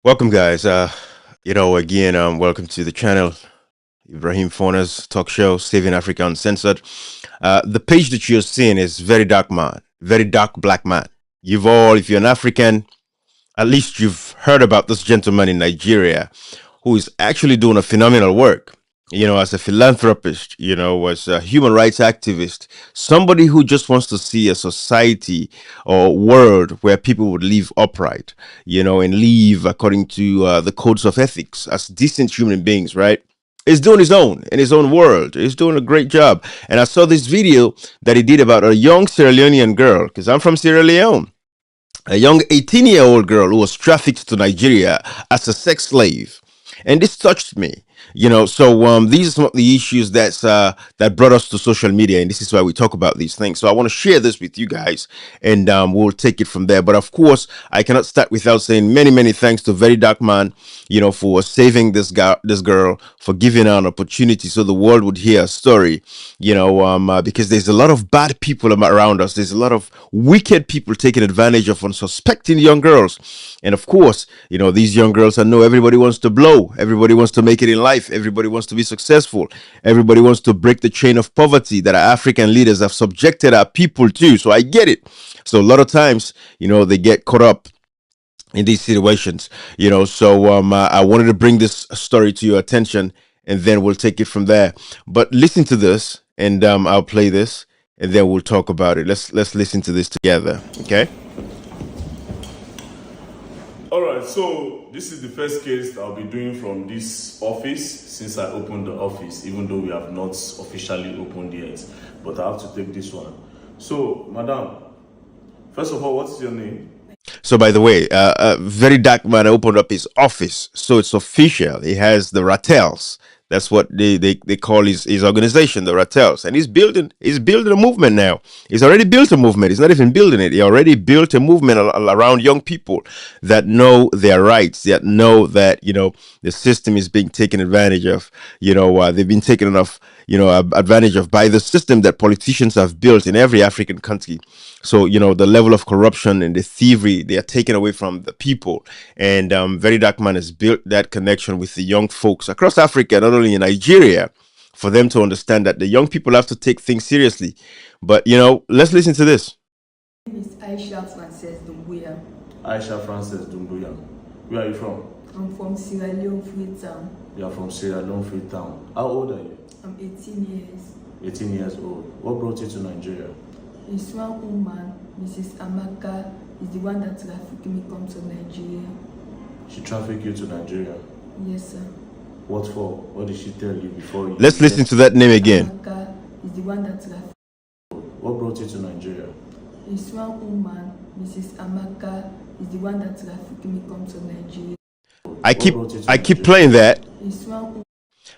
Welcome, guys. Again, welcome to the channel, Ibrahim Fauna's talk show, Saving Africa Uncensored. The page that you're seeing is Very Dark Man, Very Dark Black Man. If you're an African, at least you've heard about this gentleman in Nigeria who is actually doing a phenomenal work. As a philanthropist, as a human rights activist, somebody who just wants to see a society or world where people would live upright, and live according to the codes of ethics as decent human beings, right? He's doing his own in his own world. He's doing a great job. And I saw this video that he did about a young Sierra Leonean girl, because I'm from Sierra Leone, a young 18-year-old girl who was trafficked to Nigeria as a sex slave. And this touched me. These are some of the issues that brought us to social media, and this is why we talk about these things. So I want to share this with you guys, and we'll take it from there. But of course, I cannot start without saying many thanks to Very Dark Man, for saving this girl, for giving her an opportunity so the world would hear a story. Because there's a lot of bad people around us. There's a lot of wicked people taking advantage of unsuspecting young girls, and of course, these young girls, I know everybody wants to blow, everybody wants to make it in life, everybody wants to be successful, everybody wants to break the chain of poverty that our African leaders have subjected our people to. So I get it. So a lot of times, they get caught up in these situations. I wanted to bring this story to your attention, and then we'll take it from there. But listen to this, and I'll play this, and then we'll talk about it. Let's listen to this together, okay? All right, so this is the first case I'll be doing from this office since I opened the office, even though we have not officially opened yet, but I have to take this one. So, madam, first of all, what's your name? So, by the way, Very Dark Man opened up his office, so it's official. He has the Rattels. That's what they call his organization, the Rattels, and he's building a movement now. He's already built a movement. He's not even building it. He already built a movement around young people that know their rights, that know that the system is being taken advantage of. They've been taken enough advantage of by the system that politicians have built in every African country. So, the level of corruption and the thievery, they are taken away from the people. And Very Dark Man has built that connection with the young folks across Africa, not only in Nigeria, for them to understand that the young people have to take things seriously. But, let's listen to this. My name is Aisha Frances Dumbuya. Aisha Frances Dumbuya. Where are you from? I'm from Sierra Leone, Freetown. You are from Sierra Leone, Freetown. How old are you? I'm 18 years. 18 years old. What brought you to Nigeria? This one woman, Mrs. Amaka, is the one that trafficked me come to Nigeria. She trafficked you to Nigeria? Yes, sir. What for? What did she tell you before you... Let's listen to that name again. Amaka is the one that trafficked. What brought you to Nigeria? This one woman, Mrs. Amaka, is the one that trafficked me come to Nigeria. I keep playing that This one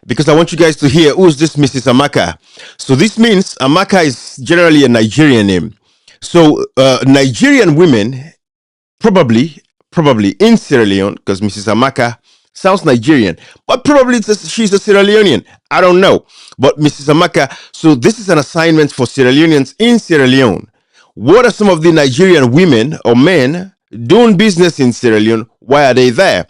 because I want you guys to hear who's this Mrs. Amaka. So this means Amaka is generally a Nigerian name. So Nigerian women probably in Sierra Leone, because Mrs. Amaka sounds Nigerian, but probably she's a Sierra Leonean. I don't know. But Mrs. Amaka, so this is an assignment for Sierra Leoneans in Sierra Leone. What are some of the Nigerian women or men doing business in Sierra Leone? Why are they there?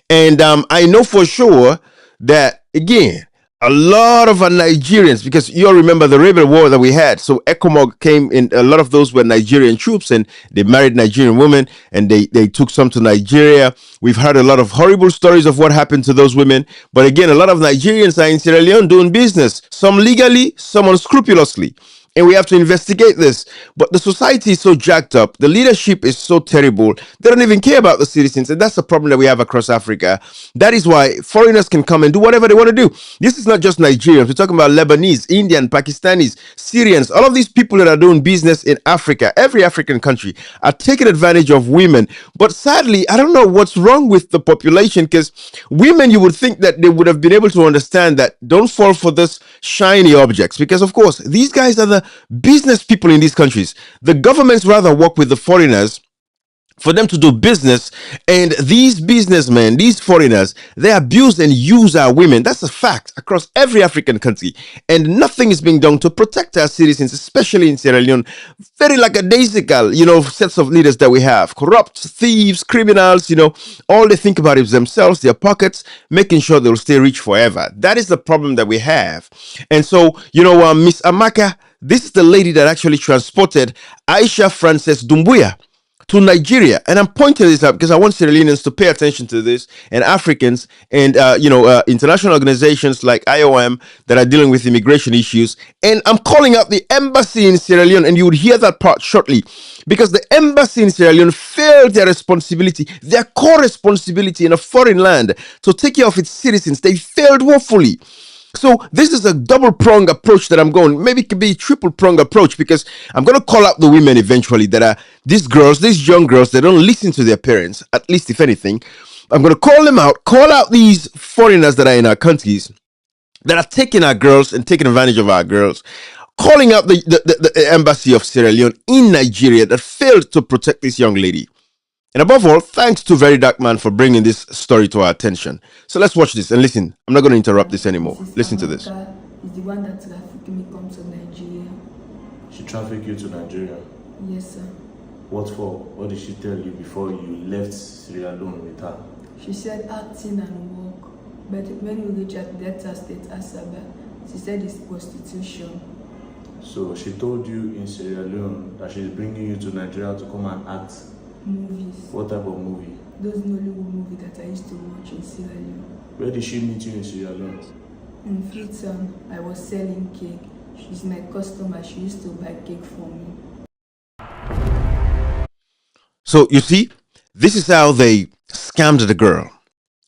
And I know for sure that, again, a lot of our Nigerians, because you all remember the rebel war that we had. So ECOMOG came in, a lot of those were Nigerian troops, and they married Nigerian women, and they took some to Nigeria. We've heard a lot of horrible stories of what happened to those women. But again, a lot of Nigerians are in Sierra Leone doing business, some legally, some unscrupulously. And we have to investigate this. But the society is so jacked up. The leadership is so terrible. They don't even care about the citizens. And that's the problem that we have across Africa. That is why foreigners can come and do whatever they want to do. This is not just Nigerians. We're talking about Lebanese, Indian, Pakistanis, Syrians. All of these people that are doing business in Africa, every African country, are taking advantage of women. But sadly, I don't know what's wrong with the population, because women, you would think that they would have been able to understand that don't fall for this shiny objects. Because, of course, these guys are the business people in these countries. The governments rather work with the foreigners for them to do business. And these businessmen, these foreigners, they abuse and use our women. That's a fact across every African country. And nothing is being done to protect our citizens, especially in Sierra Leone. Very lackadaisical, sets of leaders that we have. Corrupt, thieves, criminals, all they think about is themselves, their pockets, making sure they'll stay rich forever. That is the problem that we have. And so, Miss Amaka, this is the lady that actually transported Aisha Frances Dumbuya to Nigeria. And I'm pointing this out because I want Sierra Leoneans to pay attention to this, and Africans, and international organizations like IOM that are dealing with immigration issues. And I'm calling out the embassy in Sierra Leone, and you would hear that part shortly, because the embassy in Sierra Leone failed their responsibility, their core responsibility in a foreign land to take care of its citizens. They failed woefully. So this is a double-pronged approach that I'm going. Maybe it could be a triple-pronged approach, because I'm going to call out the women eventually that are these girls, these young girls, they don't listen to their parents, at least if anything. I'm going to call them out, call out these foreigners that are in our countries that are taking our girls and taking advantage of our girls, calling out the embassy of Sierra Leone in Nigeria that failed to protect this young lady. And above all, thanks to VeryDarkMan for bringing this story to our attention. So let's watch this and listen. I'm not going to interrupt this anymore. Listen to this. Is the one that trafficked me come to Nigeria. She trafficked you to Nigeria? Yes, sir. What for? What did she tell you before you left Sierra Leone with her? She said acting and work. But when we reach at Delta State, Asaba, she said it's prostitution. So she told you in Sierra Leone that she's bringing you to Nigeria to come and act? Movies. What type of movie? Those Nollywood movies that I used to watch in Sierra Leone. Where did she meet you in Sierra Leone? In Freetown, I was selling cake. She's my customer. She used to buy cake for me. So you see, this is how they scammed the girl.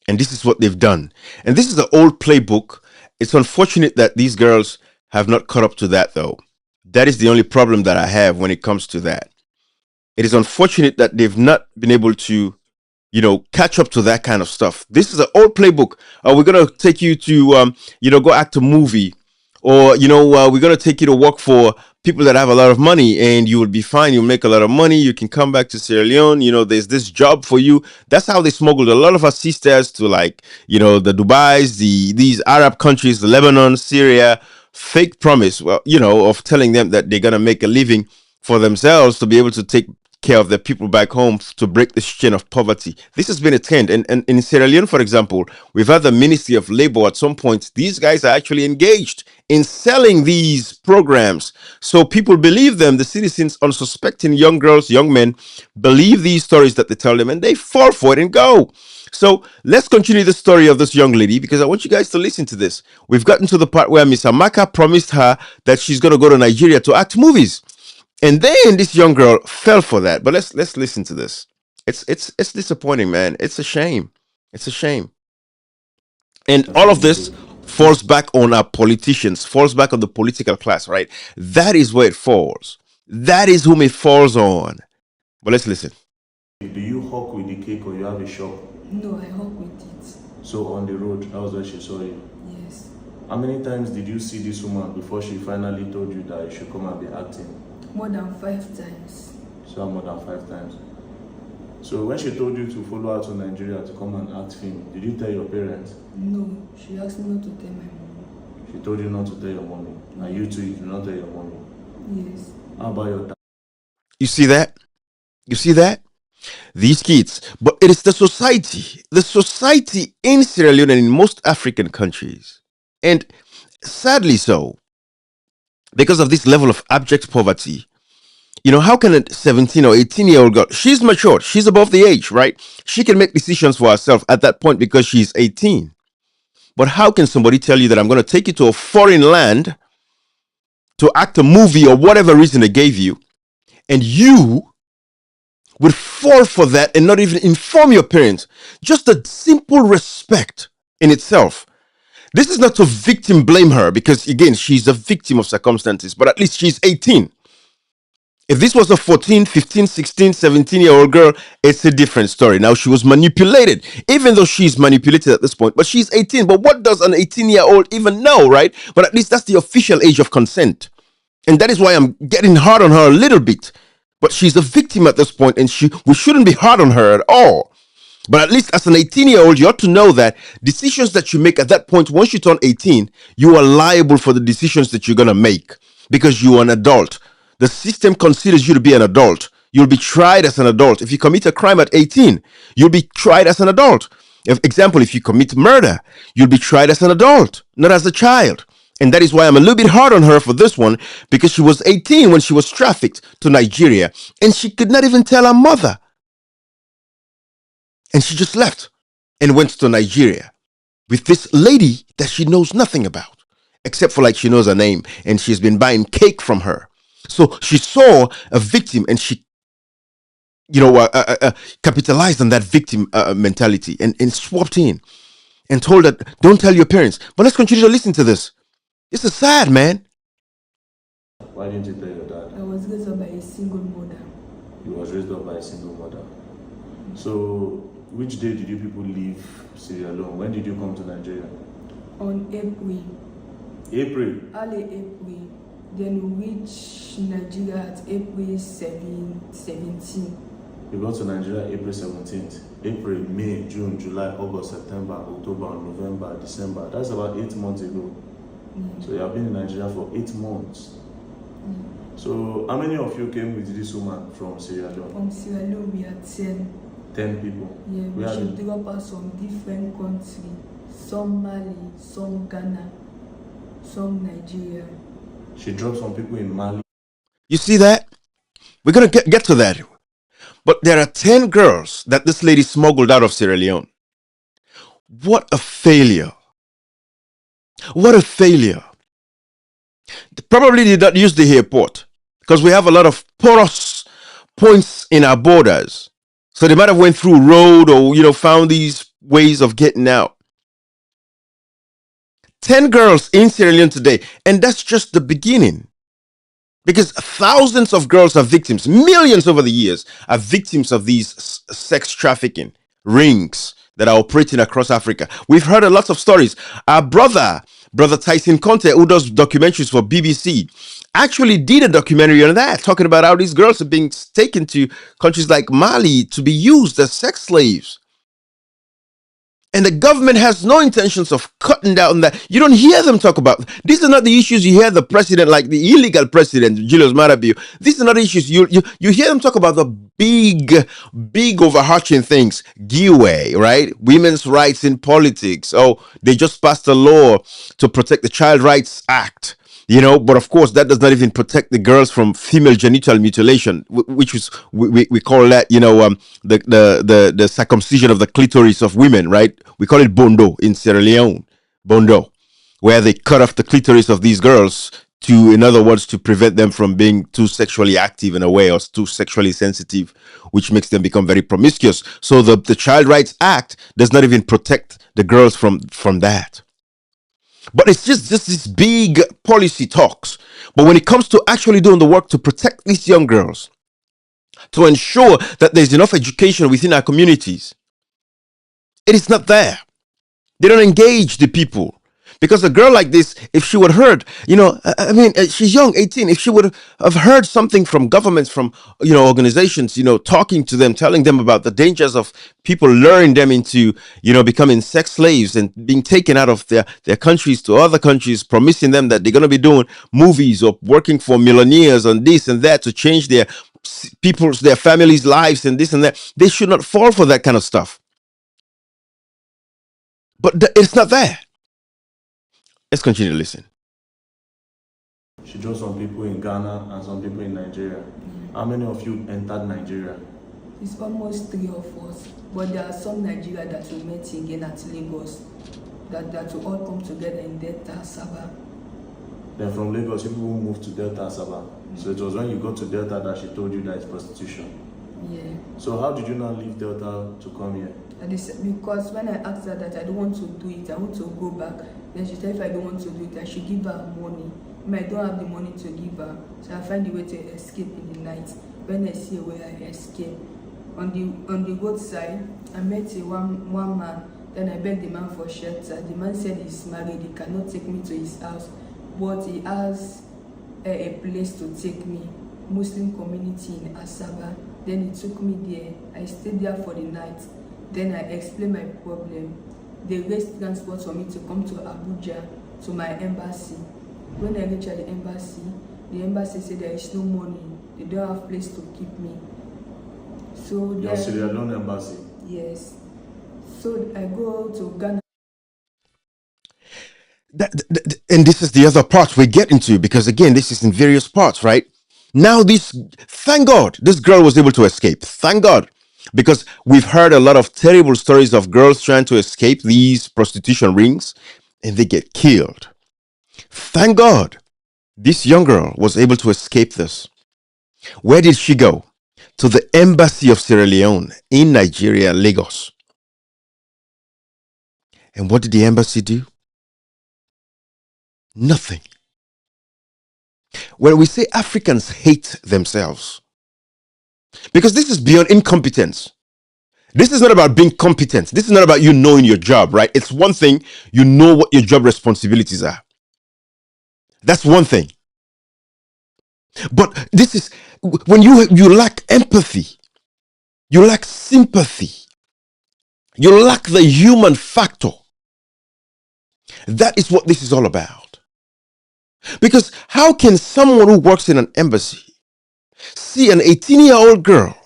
And this is what they've done. And this is the old playbook. It's unfortunate that these girls have not caught up to that, though. That is the only problem that I have when it comes to that. It is unfortunate that they've not been able to, catch up to that kind of stuff. This is an old playbook. We're going to take you to, go act a movie. Or, we're going to take you to work for people that have a lot of money, and you will be fine. You'll make a lot of money. You can come back to Sierra Leone. There's this job for you. That's how they smuggled a lot of our sisters to, the Dubais, these Arab countries, the Lebanon, Syria. Fake promise, of telling them that they're going to make a living for themselves to be able to take care of their people back home, to break the chain of poverty. This has been a trend. And in Sierra Leone, for example, we've had the Ministry of Labor at some point. These guys are actually engaged in selling these programs. So people believe them. The citizens, unsuspecting young girls, young men, believe these stories that they tell them, and they fall for it and go. So let's continue the story of this young lady, because I want you guys to listen to this. We've gotten to the part where Miss Amaka promised her that she's going to go to Nigeria to act movies. And then this young girl fell for that. But let's listen to this. It's disappointing, man. It's a shame. It's a shame. And all of this falls back on our politicians, falls back on the political class, right? That is where it falls. That is whom it falls on. But let's listen. Do you hawk with the cake, or you have a shop? No, I hawk with it. So on the road, that was where she saw you? Yes. How many times did you see this woman before she finally told you that you should come and be acting? More than 5 times. So more than 5 times. So when she told you to follow her to Nigeria to come and act film, did you tell your parents? No, she asked me not to tell my mom. She told you not to tell your mommy. And you too, you do not tell your mommy. Yes. How about your dad? You see that? You see that? These kids. But it is the society in Sierra Leone and in most African countries. And sadly so, because of this level of abject poverty, how can a 17 or 18-year-old girl, she's mature, she's above the age, right? She can make decisions for herself at that point because she's 18. But how can somebody tell you that I'm going to take you to a foreign land to act a movie or whatever reason they gave you, and you would fall for that and not even inform your parents? Just a simple respect in itself. This is not to victim blame her, because again, she's a victim of circumstances, but at least she's 18. If this was a 14, 15, 16, 17-year-old girl, it's a different story. Now, she was manipulated, even though she's manipulated at this point, but she's 18. But what does an 18-year-old even know, right? But at least that's the official age of consent. And that is why I'm getting hard on her a little bit. But she's a victim at this point, and we shouldn't be hard on her at all. But at least as an 18-year-old, you ought to know that decisions that you make at that point, once you turn 18, you are liable for the decisions that you're going to make because you are an adult. The system considers you to be an adult. You'll be tried as an adult. If you commit a crime at 18, you'll be tried as an adult. Example, if you commit murder, you'll be tried as an adult, not as a child. And that is why I'm a little bit hard on her for this one, because she was 18 when she was trafficked to Nigeria, and she could not even tell her mother. And she just left and went to Nigeria with this lady that she knows nothing about, except for like she knows her name and she's been buying cake from her. So she saw a victim and she, capitalized on that victim mentality and swapped in and told her, don't tell your parents. But let's continue to listen to this. This is sad, man. Why didn't you tell your dad? I was raised up by a single mother. You was raised up by a single mother. So, which day did you people leave Sierra Leone? When did you come to Nigeria? On April. April? Early April. Then we reached Nigeria at April 17. You got to Nigeria April 17th. April, May, June, July, August, September, October, November, December. That's about 8 months ago. So you have been in Nigeria for 8 months. So how many of you came with this woman from Sierra Leone? From Sierra Leone, we are 10. 10 people. Yeah, we should drop us from different countries. Some Mali, some Ghana, some Nigeria. She dropped some people in Mali. You see that? We're going to get to that. But there are 10 girls that this lady smuggled out of Sierra Leone. What a failure. What a failure. They probably did not use the airport because we have a lot of porous points in our borders. So they might have went through road or, found these ways of getting out. 10 girls in Sierra Leone today. And that's just the beginning. Because thousands of girls are victims, millions over the years are victims of these sex trafficking rings that are operating across Africa. We've heard a lot of stories. Our brother Tyson Conte, who does documentaries for BBC, actually did a documentary on that, talking about how these girls are being taken to countries like Mali to be used as sex slaves. And the government has no intentions of cutting down that. You don't hear them talk about. These are not the issues you hear the president, like the illegal president, Julius Marabio. These are not issues. You hear them talk about the big overarching things. GIWE, right? Women's rights in politics. Oh, they just passed a law to protect the Child Rights Act. But of course that does not even protect the girls from female genital mutilation, which is we call that the circumcision of the clitoris of women, right? We call it bondo in Sierra Leone, bondo, where they cut off the clitoris of these girls to, in other words, to prevent them from being too sexually active in a way or too sexually sensitive, which makes them become very promiscuous. So the Child Rights Act does not even protect the girls from that. But it's just these big policy talks. But when it comes to actually doing the work to protect these young girls, to ensure that there's enough education within our communities, it is not there. They don't engage the people. Because a girl like this, if she would have heard, she's young, 18, if she would have heard something from governments, from, organizations, talking to them, telling them about the dangers of people luring them into, becoming sex slaves and being taken out of their countries to other countries, promising them that they're going to be doing movies or working for millionaires and this and that to change their families' lives and this and that. They should not fall for that kind of stuff. But it's not there. Let's continue to listen. She drove some people in Ghana and some people in Nigeria. How many of you entered Nigeria? It's almost 3 of us. But there are some Nigeria that we met again at Lagos. That will all come together in Delta Asaba. Then from Lagos, you people moved to Delta Asaba. So it was when you got to Delta that she told you that it's prostitution. Yeah. So how did you not leave Delta to come here? Because when I asked her that I don't want to do it, I want to go back. Then she said if I don't want to do it, I should give her money. I don't have the money to give her, so I find a way to escape in the night. When I see a way, I escape. On the roadside, I met one man. Then I begged the man for shelter. The man said he's married, he cannot take me to his house, but he has a place to take me. Muslim community in Asaba. Then he took me there. I stayed there for the night. Then I explained my problem. They raised transport for me to come to Abuja, to my embassy. When I reached the embassy said there is no money. They don't have place to keep me. So Your Sierra Leone embassy? Yes. So I go to Ghana. And this is the other part we get into, because again, this is in various parts, right? Now, thank God, this girl was able to escape. Thank God. Because we've heard a lot of terrible stories of girls trying to escape these prostitution rings and they get killed. Thank God, this young girl was able to escape this. Where did she go? To the embassy of Sierra Leone in Nigeria, Lagos. And what did the embassy do? Nothing. When we say Africans hate themselves, because this is beyond incompetence. This is not about being competent. This is not about you knowing your job, right? It's one thing, you know what your job responsibilities are. That's one thing. But this is when you lack empathy, you lack sympathy, you lack the human factor. That is what this is all about. Because how can someone who works in an embassy see an 18-year-old girl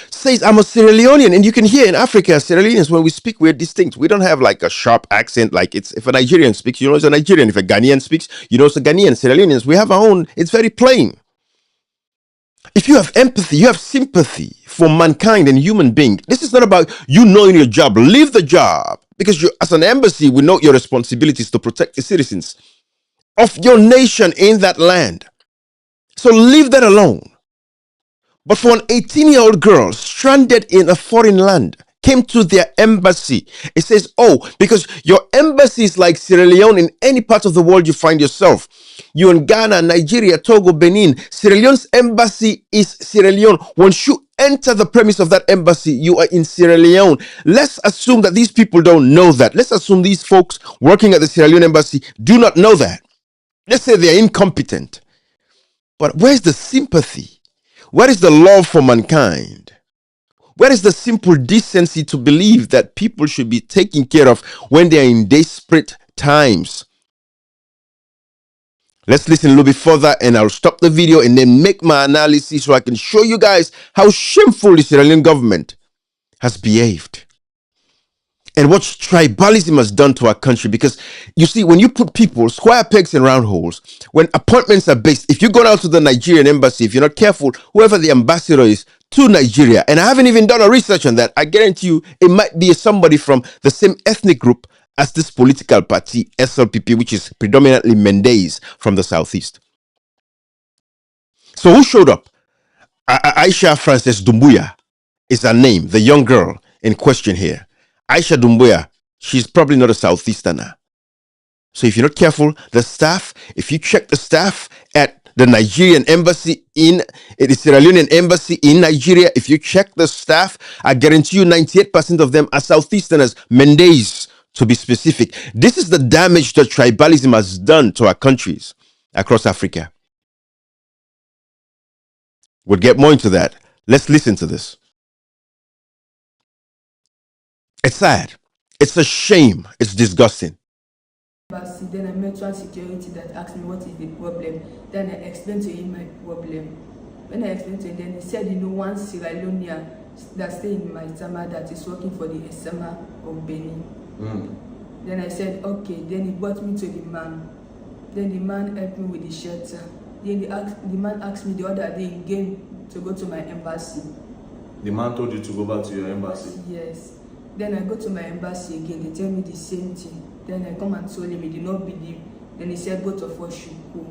says, I'm a Sierra Leonean, and you can hear in Africa, Sierra Leoneans, when we speak, we're distinct. We don't have like a sharp accent. Like if a Nigerian speaks, you know it's a Nigerian. If a Ghanaian speaks, you know it's a Ghanaian. Sierra Leoneans, we have our own. It's very plain. If you have empathy, you have sympathy for mankind and human being. This is not about you knowing your job. Leave the job, because as an embassy, we know your responsibilities to protect the citizens of your nation in that land. So leave that alone. But for an 18-year-old girl stranded in a foreign land, came to their embassy, it says, oh, because your embassy is like Sierra Leone in any part of the world you find yourself. You in Ghana, Nigeria, Togo, Benin, Sierra Leone's embassy is Sierra Leone. Once you enter the premise of that embassy, you are in Sierra Leone. Let's assume that these people don't know that. Let's assume these folks working at the Sierra Leone embassy do not know that. Let's say they're incompetent. But where's the sympathy? Where is the love for mankind? Where is the simple decency to believe that people should be taken care of when they are in desperate times? Let's listen a little bit further, and I'll stop the video and then make my analysis so I can show you guys how shameful the Sierra Leone government has behaved and what tribalism has done to our country. Because you see, when you put people square pegs in round holes, when appointments are based, if you go out to the Nigerian embassy, if you're not careful, whoever the ambassador is to Nigeria, and I haven't even done a research on that, I guarantee you it might be somebody from the same ethnic group as this political party, SLPP, which is predominantly Mendes from the southeast. So who showed up? Aisha Frances Dumbuya is her name, the young girl in question here. Aisha Dumbuya, she's probably not a Southeasterner. So if you're not careful, the staff, if you check the staff at the Nigerian embassy the Sierra Leonean embassy in Nigeria, if you check the staff, I guarantee you 98% of them are Southeasterners, Mendes to be specific. This is the damage that tribalism has done to our countries across Africa. We'll get more into that. Let's listen to this. It's sad. It's a shame. It's disgusting. Then I met one security that asked me what is the problem. Then I explained to him my problem. When I explained to him, then he said, one Sierra Leonean that stay in my Tama that is working for the Esama of Benin. Then I said, okay. Then he brought me to the man. Then the man helped me with the shelter. Then the man asked me the other day again to go to my embassy. The man told you to go back to your embassy? Yes. Then I go to my embassy again. They tell me the same thing. Then I come and told him, he did not believe. Then he said both of us should go.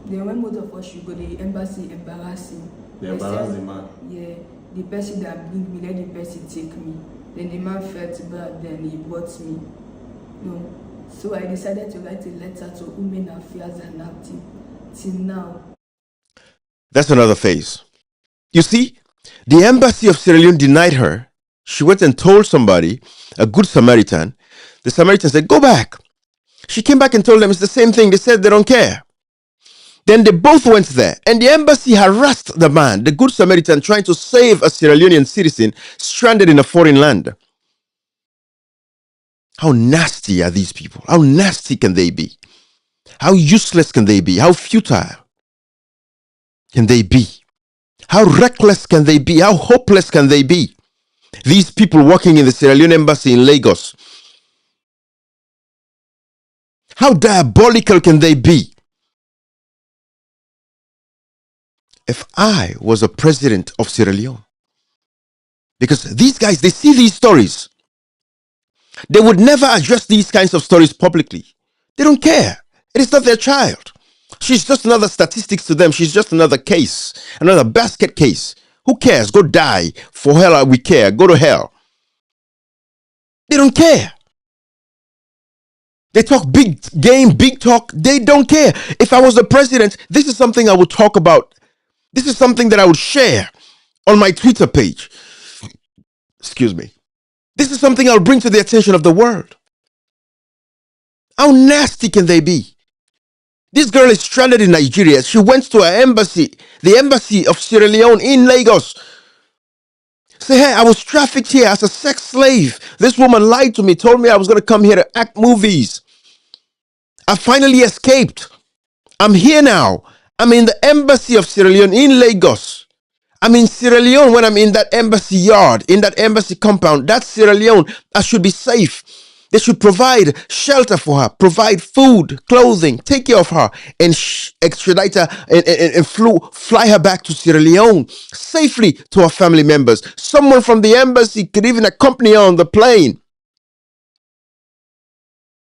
Then when both of us should go, the embassy embarrassed him. They embarrassed the man? Yeah. The person that bring me, let the person take me. Then the man felt bad, then he brought me. No. So I decided to write a letter to Women Affairs and Acting. Till now. That's another phase. You see, the embassy of Sierra Leone denied her. She went and told somebody, a good Samaritan. The Samaritan said, go back. She came back and told them it's the same thing. They said they don't care. Then they both went there, and the embassy harassed the man, the Good Samaritan, trying to save a Sierra Leonean citizen stranded in a foreign land. How nasty are these people? How nasty can they be? How useless can they be? How futile can they be? How reckless can they be? How hopeless can they be? These people working in the Sierra Leone embassy in Lagos. How diabolical can they be? If I was a president of Sierra Leone, because these guys, they see these stories, they would never address these kinds of stories publicly. They don't care. It is not their child. She's just another statistics to them. She's just another case, another basket case. Who cares? Go die. For hell we care. Go to hell. They don't care. They talk big game, big talk. They don't care. If I was the president, this is something I would talk about. This is something that I would share on my Twitter page. Excuse me. This is something I'll bring to the attention of the world. How nasty can they be? This girl is stranded in Nigeria. She went to an embassy, the embassy of Sierra Leone in Lagos. Say, hey, I was trafficked here as a sex slave. This woman lied to me, told me I was going to come here to act movies. I finally escaped. I'm here now. I'm in the embassy of Sierra Leone in Lagos. I'm in Sierra Leone when I'm in that embassy yard, in that embassy compound. That's Sierra Leone. I should be safe. They should provide shelter for her, provide food, clothing, take care of her, and extradite her and fly her back to Sierra Leone safely to her family members. Someone from the embassy could even accompany her on the plane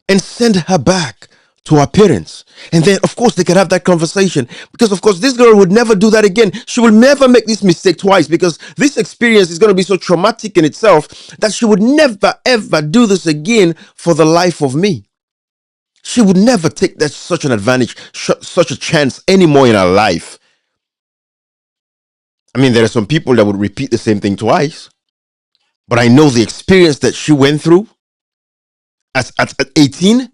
and send her back to her parents. And then, of course, they could have that conversation. Because, of course, this girl would never do that again. She will never make this mistake twice, because this experience is going to be so traumatic in itself that she would never, ever do this again for the life of me. She would never take that such an advantage, such a chance anymore in her life. I mean, there are some people that would repeat the same thing twice. But I know the experience that she went through at 18.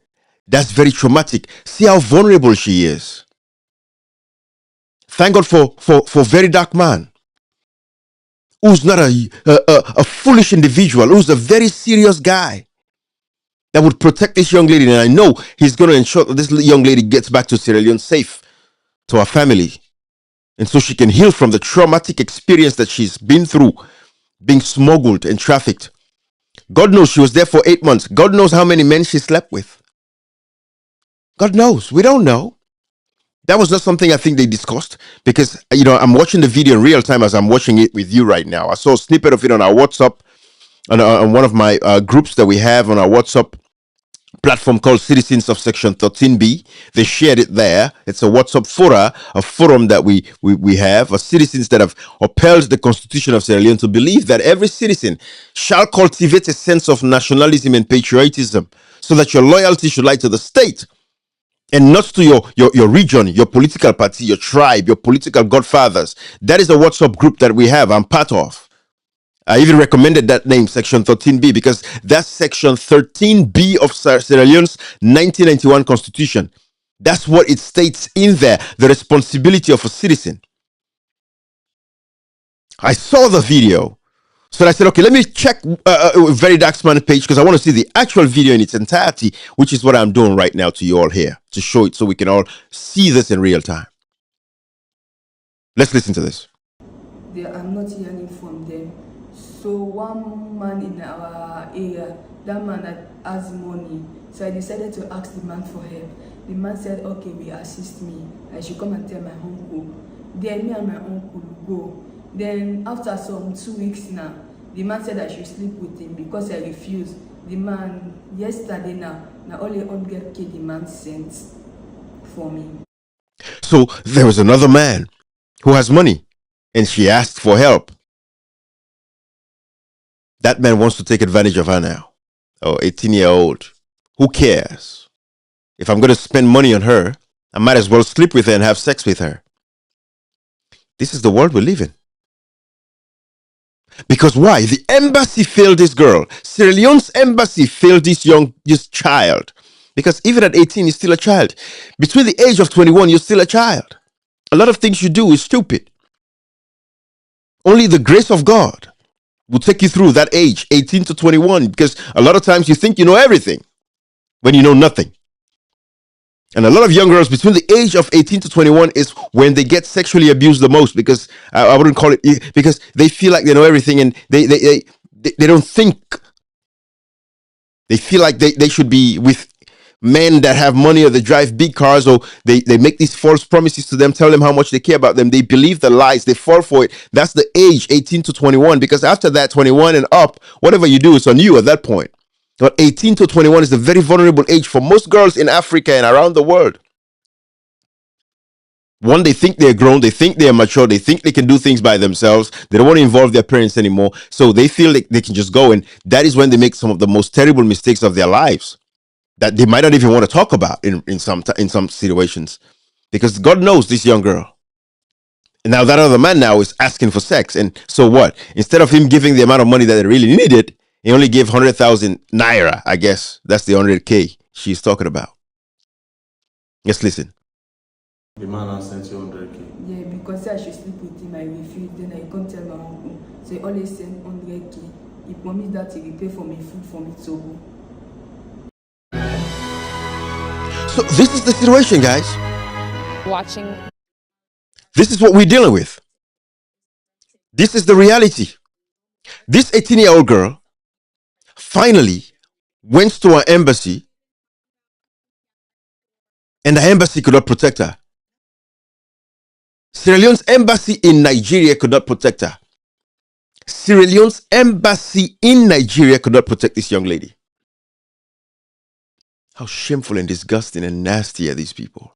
That's very traumatic. See how vulnerable she is. Thank God for VeryDarkMan, who's not a foolish individual, who's a very serious guy that would protect this young lady. And I know he's going to ensure that this young lady gets back to Sierra Leone safe, to her family, and so she can heal from the traumatic experience that she's been through, being smuggled and trafficked. God knows she was there for 8 months. God knows how many men she slept with. God knows. We don't know. That was not something I think they discussed, because, I'm watching the video in real time as I'm watching it with you right now. I saw a snippet of it on our WhatsApp, on one of my groups that we have on our WhatsApp platform called Citizens of Section 13B. They shared it there. It's a WhatsApp forum that we have, citizens that have upheld the Constitution of Sierra Leone to believe that every citizen shall cultivate a sense of nationalism and patriotism, so that your loyalty should lie to the state and not to your region, your political party, your tribe, your political godfathers. That is a WhatsApp group that we have. I'm part of. I even recommended that name, Section 13B, because that's Section 13B of Sierra Leone's 1991 Constitution. That's what it states in there, the responsibility of a citizen. I saw the video, so I said, okay, let me check VeryDarkMan page, because I want to see the actual video in its entirety, which is what I'm doing right now to you all here, to show it so we can all see this in real time. Let's listen to this. I'm not hearing from them. So one man in our area, that man that has money, so I decided to ask the man for help. The man said, okay, will assist me. I should come and tell my uncle. Then me and my uncle go. Then after some 2 weeks now, the man said I should sleep with him because I refused. The man, yesterday now only 100K the man sent for me. So there was another man who has money, and she asked for help. That man wants to take advantage of her now. Oh, 18-year-old. Who cares? If I'm going to spend money on her, I might as well sleep with her and have sex with her. This is the world we live in. Because why? The embassy failed this girl. Sierra Leone's embassy failed this child. Because even at 18, you're still a child. Between the age of 21, you're still a child. A lot of things you do is stupid. Only the grace of God will take you through that age, 18 to 21, because a lot of times you think you know everything when you know nothing. And a lot of young girls between the age of 18 to 21 is when they get sexually abused the most, because I wouldn't call it, because they feel like they know everything, and they don't think. They feel like they should be with men that have money, or they drive big cars, or they make these false promises to them, tell them how much they care about them. They believe the lies, they fall for it. That's the age, 18 to 21, because after that, 21 and up, whatever you do, it's on you at that point. But 18 to 21 is a very vulnerable age for most girls in Africa and around the world. One, they think they're grown, they think they're mature, they think they can do things by themselves. They don't want to involve their parents anymore. So they feel like they can just go, and that is when they make some of the most terrible mistakes of their lives that they might not even want to talk about in some situations, because God knows this young girl. And now that other man now is asking for sex, and so what? Instead of him giving the amount of money that they really needed, he only gave 100,000 naira. I guess that's the 100K she's talking about. Let's listen. The man has sent you 100K. Yeah, because I should sleep with him, I refused. Then I come tell my uncle. So he always send 100K. He promised that he will pay for me food for me to go. So this is the situation, guys. Watching. This is what we're dealing with. This is the reality. This 18-year-old girl finally went to an embassy, and the embassy could not protect her. Sierra Leone's embassy in Nigeria could not protect her. Sierra Leone's embassy in Nigeria could not protect this young lady. How shameful and disgusting and nasty are these people?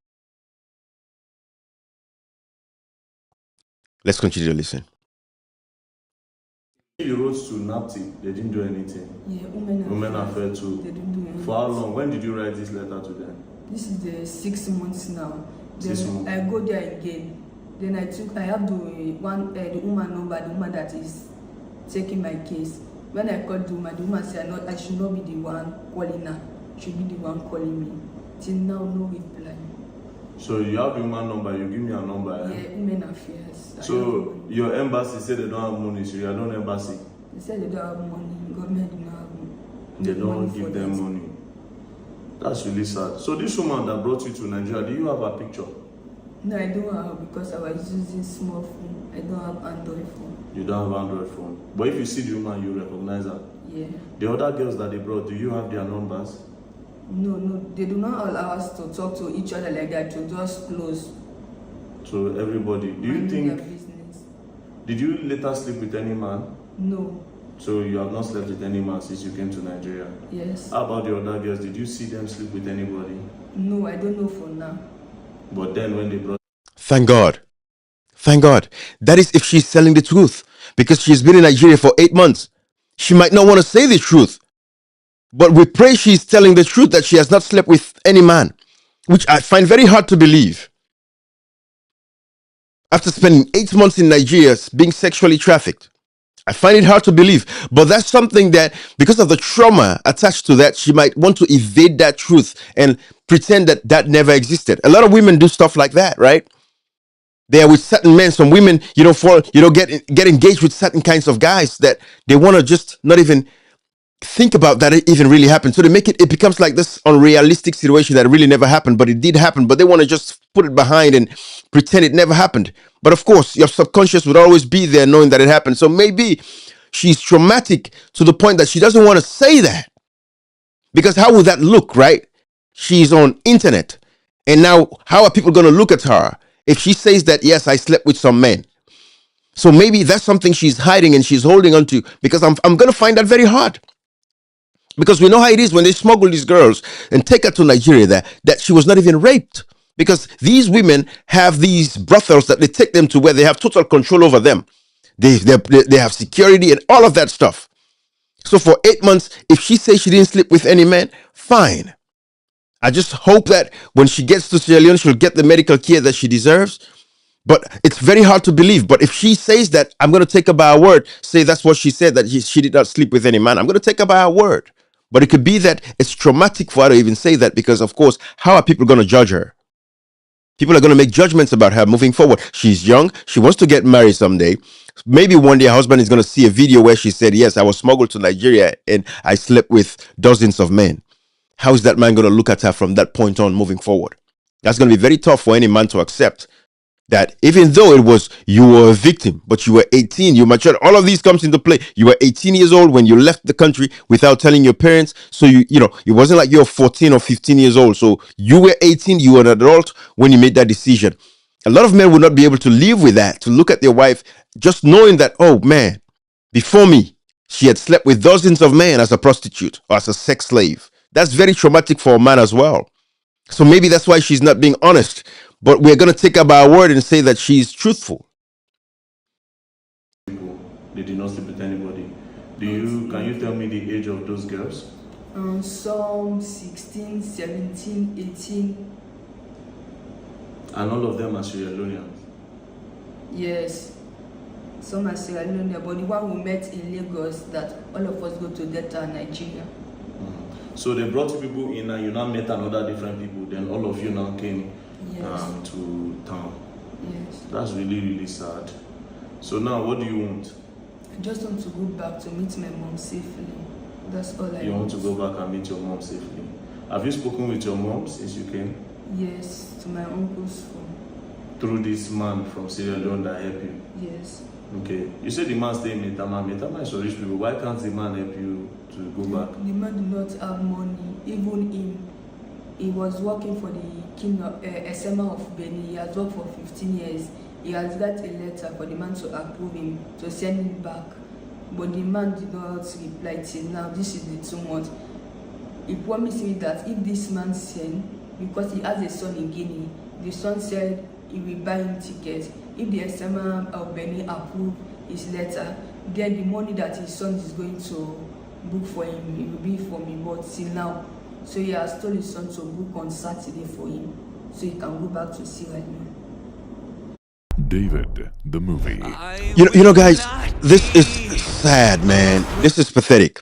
Let's continue to listen. You wrote to NAPTIP, they didn't do anything. Yeah, Women Affairs too. They didn't do anything. For how long? When did you write this letter to them? This is the 6 months now. Then 6 months. I go there again. Then I have the woman number, the woman that is taking my case. When I called the woman said I should not be the one calling her. Should be the one calling me. Till now, no reply. So you have the woman number, you give me a number. Yeah, Women Affairs. So your embassy said they don't have money, so you are not embassy. They said they don't have money. Government do not have money. They don't give them money. That's really sad. So this woman that brought you to Nigeria, do you have a picture? No, I don't have, because I was using small phone. I don't have Android phone. You don't have Android phone. But if you see the woman, you recognize her. Yeah. The other girls that they brought, do you have their numbers? No, they do not allow us to talk to each other like that, to just close. To everybody. Do you Minding their think, business. did you later sleep with any man? No. So you have not slept with any man since you came to Nigeria? Yes. How about the other girls? Did you see them sleep with anybody? No, I don't know for now. But then when they brought... Thank God. Thank God. That is if she's telling the truth. Because she's been in Nigeria for 8 months. She might not want to say the truth. But we pray she's telling the truth, that she has not slept with any man. Which I find very hard to believe. After spending 8 months in Nigeria being sexually trafficked. I find it hard to believe. But that's something that, because of the trauma attached to that, she might want to evade that truth and pretend that that never existed. A lot of women do stuff like that, right? They are with certain men. Some women, get engaged with certain kinds of guys that they want to just not even think about that it even really happened. So they make it becomes like this unrealistic situation that really never happened, but it did happen. But they want to just put it behind and pretend it never happened. But of course, your subconscious would always be there knowing that it happened. So maybe she's traumatic to the point that she doesn't want to say that. Because how would that look, right? She's on internet. And now how are people going to look at her if she says that, yes, I slept with some men? So maybe that's something she's hiding and she's holding on to, because I'm going to find that very hard. Because we know how it is when they smuggle these girls and take her to Nigeria, that she was not even raped. Because these women have these brothels that they take them to, where they have total control over them. They have security and all of that stuff. So for 8 months, if she says she didn't sleep with any man, fine. I just hope that when she gets to Sierra Leone, she'll get the medical care that she deserves. But it's very hard to believe. But if she says that, I'm going to take her by her word. Say that's what she said, that she did not sleep with any man. I'm going to take her by her word. But it could be that it's traumatic for her to even say that because, of course, how are people going to judge her? People are going to make judgments about her moving forward. She's young. She wants to get married someday. Maybe one day her husband is going to see a video where she said, yes, I was smuggled to Nigeria and I slept with dozens of men. How is that man going to look at her from that point on moving forward? That's going to be very tough for any man to accept. That even though it was you were a victim, but you were 18, you matured, all of these comes into play. You were 18 years old when you left the country without telling your parents. So it wasn't like you're 14 or 15 years old. So you were 18, you were an adult when you made that decision. A lot of men will not be able to live with that, to look at their wife just knowing that, oh man, before me, she had slept with dozens of men as a prostitute or as a sex slave. That's very traumatic for a man as well. So maybe that's why she's not being honest. But we're going to take her by her word and say that she's truthful. They did not sleep with anybody. Can you tell me the age of those girls? Some 16, 17, 18. And all of them are Sierra Leoneans? Yes. Some are Sierra Leone, but the one we met in Lagos, that all of us go to Delta, Nigeria. So they brought you people in and you now met another different people. Then all of you now came to town. Yes. That's really, really sad. So now what do you want? I just want to go back to meet my mom safely. That's all I want. You want to go back and meet your mom safely? Have you spoken with your mom since you came? Yes, to my uncle's phone. Through this man from Sierra Leone that helped you? Yes. Okay. You said the man stay in Metama. Metama is for rich people. Why can't the man help you to go back? The man do not have money. Even him, he was working for the king of Esema of Benin. He has worked for 15 years. He has got a letter for the man to approve him, to send him back. But the man did not reply till now. This is the 2 months. He promised me that if this man send, because he has a son in Guinea, the son said he will buy him tickets. If the Esema of Benin approve his letter, then the money that his son is going to book for him, it will be for me. But till now, so he has told his son to book on Saturday for him, so he can go back to Sierra Leone. David, the movie. You know, guys, this is sad, man. This is pathetic.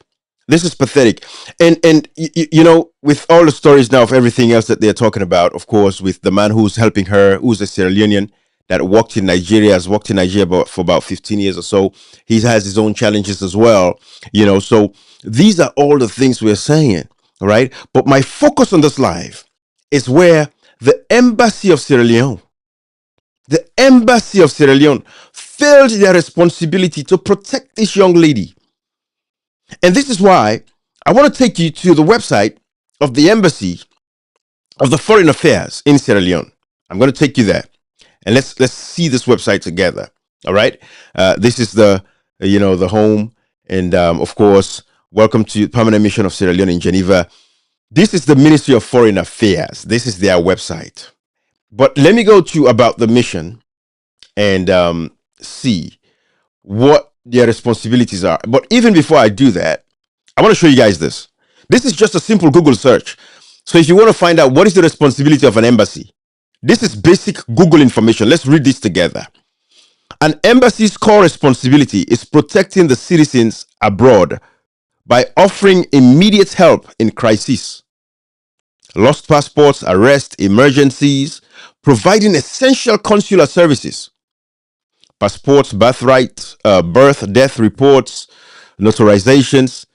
This is pathetic. And with all the stories now of everything else that they're talking about, of course, with the man who's helping her, who's a Sierra Leonean that worked in Nigeria, has worked in Nigeria for about 15 years or so. He has his own challenges as well. So these are all the things we're saying, right? But my focus on this live is where the embassy of Sierra Leone, failed their responsibility to protect this young lady. And this is why I want to take you to the website of the embassy of the Foreign Affairs in Sierra Leone. I'm going to take you there, and let's see this website together. All right, this is the home, and of course, welcome to Permanent Mission of Sierra Leone in Geneva. This is the Ministry of Foreign Affairs. This is their website. But let me go to about the mission and see what their responsibilities are. But even before I do that, I want to show you guys this. This is just a simple Google search. So if you want to find out what is the responsibility of an embassy, this is basic Google information. Let's read this together. An embassy's core responsibility is protecting the citizens abroad by offering immediate help in crises, lost passports, arrest, emergencies, providing essential consular services, passports, birth, death reports, notarizations,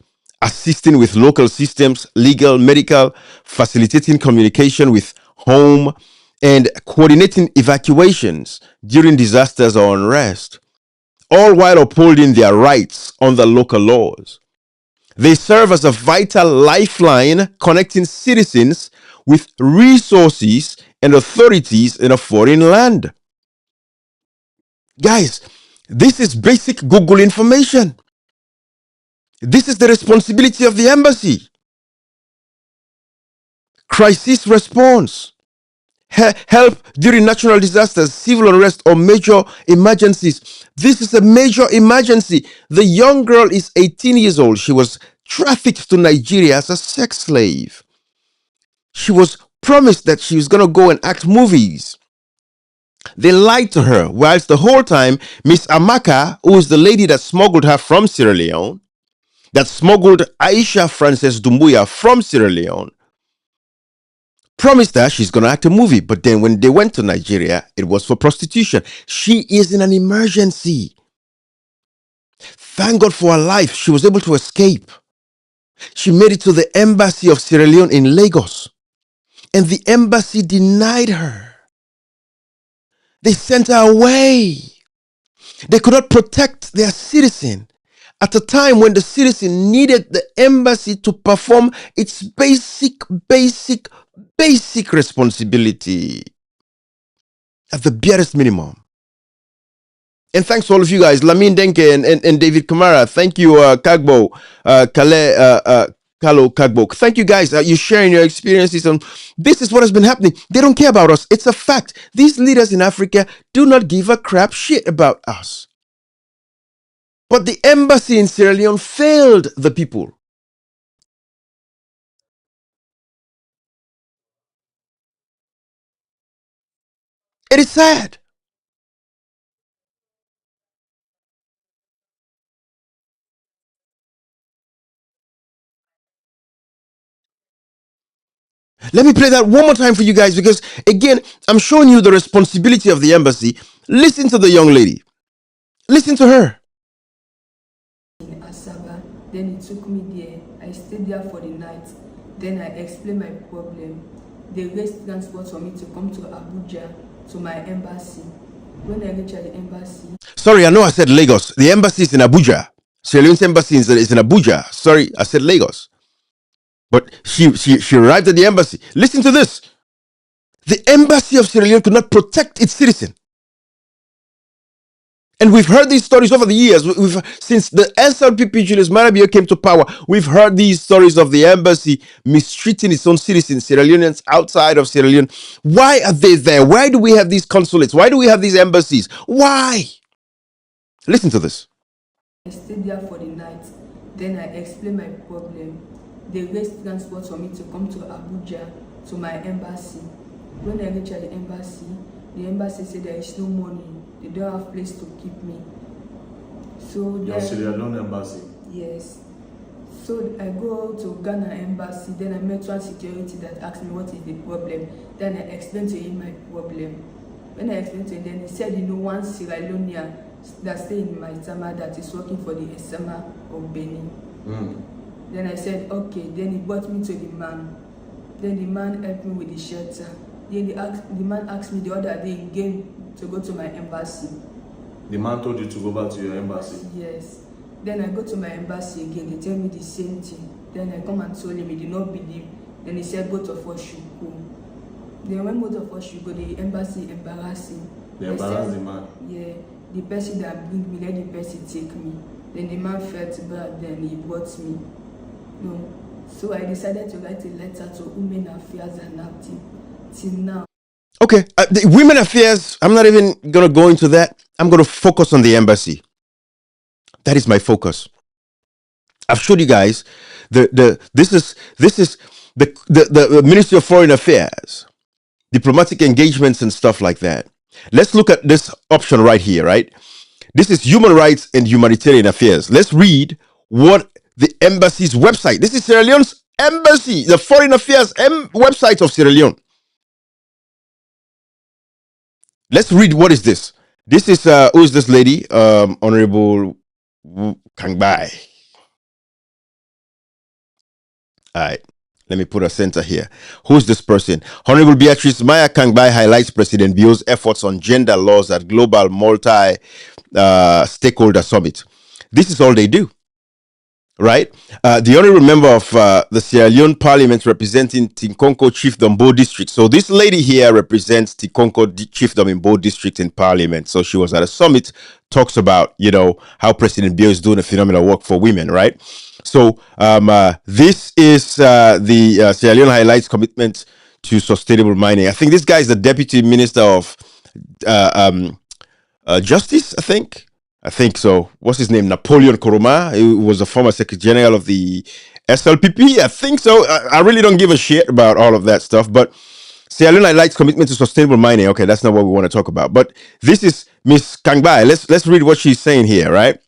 assisting with local systems, legal, medical, facilitating communication with home, and coordinating evacuations during disasters or unrest, all while upholding their rights under local laws. They serve as a vital lifeline connecting citizens with resources and authorities in a foreign land. Guys, this is basic Google information. This is the responsibility of the embassy. Crisis response. Help during natural disasters, civil unrest, or major emergencies. This is a major emergency. The young girl is 18 years old. She was trafficked to Nigeria as a sex slave. She was promised that she was going to go and act movies. They lied to her, whilst the whole time, Miss Amaka, who is the lady that smuggled her from Sierra Leone, that smuggled Aisha Frances Doumbouya from Sierra Leone promised her she's going to act a movie. But then when they went to Nigeria, it was for prostitution. She is in an emergency. Thank God for her life. She was able to escape. She made it to the embassy of Sierra Leone in Lagos. And the embassy denied her. They sent her away. They could not protect their citizen at a time when the citizen needed the embassy to perform its basic responsibility at the barest minimum. And thanks to all of you guys, Lamin Denke and David Kamara. Thank you, Kagbo, Kalo Kagbo. Thank you guys. You're sharing your experiences. And this is what has been happening. They don't care about us. It's a fact. These leaders in Africa do not give a crap shit about us. But the embassy in Sierra Leone failed the people. It is sad. Let me play that one more time for you guys because, again, I'm showing you the responsibility of the embassy. Listen to the young lady. Listen to her. In Asaba, then he took me there. I stayed there for the night. Then I explained my problem. They raised transport for me to come to Abuja, to my embassy. When I reached the embassy... Sorry, I know I said Lagos. The embassy is in Abuja. Sierra Leone's embassy is in Abuja. Sorry, I said Lagos. But she arrived at the embassy. Listen to this. The embassy of Sierra Leone could not protect its citizen. And we've heard these stories over the years. Since the SLPP Julius Marabio came to power, we've heard these stories of the embassy mistreating its own citizens, Sierra Leoneans outside of Sierra Leone. Why are they there? Why do we have these consulates? Why do we have these embassies? Why? Listen to this. I stayed there for the night. Then I explained my problem. They raised transport for me to come to Abuja, to my embassy. When I reached the embassy said there is no money. They don't have place to keep me. So your Sierra Leone embassy? Yes. So I go to Ghana embassy. Then I met one security that asked me what is the problem. Then I explained to him my problem. When I explained to him, then he said, you know, one Sierra Leonean that stay in my Tama that is working for the Esama of Benin. Then I said, okay. Then he brought me to the man. Then the man helped me with the shelter. Then the man asked me the other day again to go to my embassy. The man told you to go back to your embassy? Yes. Then I go to my embassy again. They tell me the same thing. Then I come and told him, he did not believe. Then he said both of us should go. Then when both of us should go, the embassy embarrassed him. They embarrassed the man? Yeah. The person that bring me, let the person take me. Then the man felt bad, then he brought me. No. So I decided to write a letter to Women Affairs and Acting. Till now. Okay, the Women Affairs, I'm not even going to go into that. I'm going to focus on the embassy. That is my focus. I've showed you guys this is the Ministry of Foreign Affairs, diplomatic engagements and stuff like that. Let's look at this option right here, right? This is Human Rights and Humanitarian Affairs. Let's read what the embassy's website. This is Sierra Leone's embassy, the Foreign Affairs website of Sierra Leone. Let's read what is this. This is who is this lady? Honorable Kangbai. All right. Let me put a center here. Who's this person? Honorable Beatrice Maya Kangbai highlights President Bio's efforts on gender laws at Global Multi-Stakeholder Summit. This is all they do, right? The honorable member of the Sierra Leone Parliament representing Tinkonko Chiefdom Bo District. So this lady here represents Tinkonko Chiefdom in Bo District in Parliament. So she was at a summit, talks about, you know, how President Bio is doing a phenomenal work for women, right? So this is the Sierra Leone highlights commitment to sustainable mining. I think this guy is the Deputy Minister of Justice, I think so. What's his name? Napoleon Koroma. He was a former Secretary General of the SLPP. I think so. I really don't give a shit about all of that stuff. But Sierra Leone highlights commitment to sustainable mining. Okay, that's not what we want to talk about. But this is Miss Kangbai. Let's read what she's saying here, right?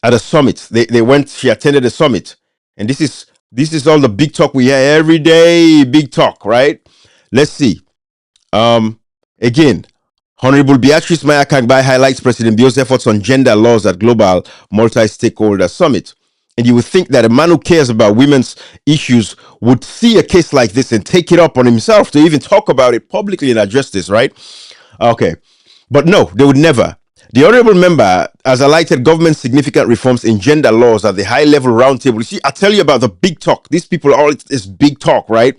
at a summit. They went. She attended a summit, and this is all the big talk we hear every day. Big talk, right? Let's see. Again, Honorable Beatrice Maya Kangbai highlights President Bio's efforts on gender laws at Global Multi-Stakeholder Summit. And you would think that a man who cares about women's issues would see a case like this and take it up on himself to even talk about it publicly and address this, right? Okay. But no, they would never. The honorable member has highlighted government's significant reforms in gender laws at the high-level roundtable. You see, I tell you about the big talk. These people are all this big talk, right?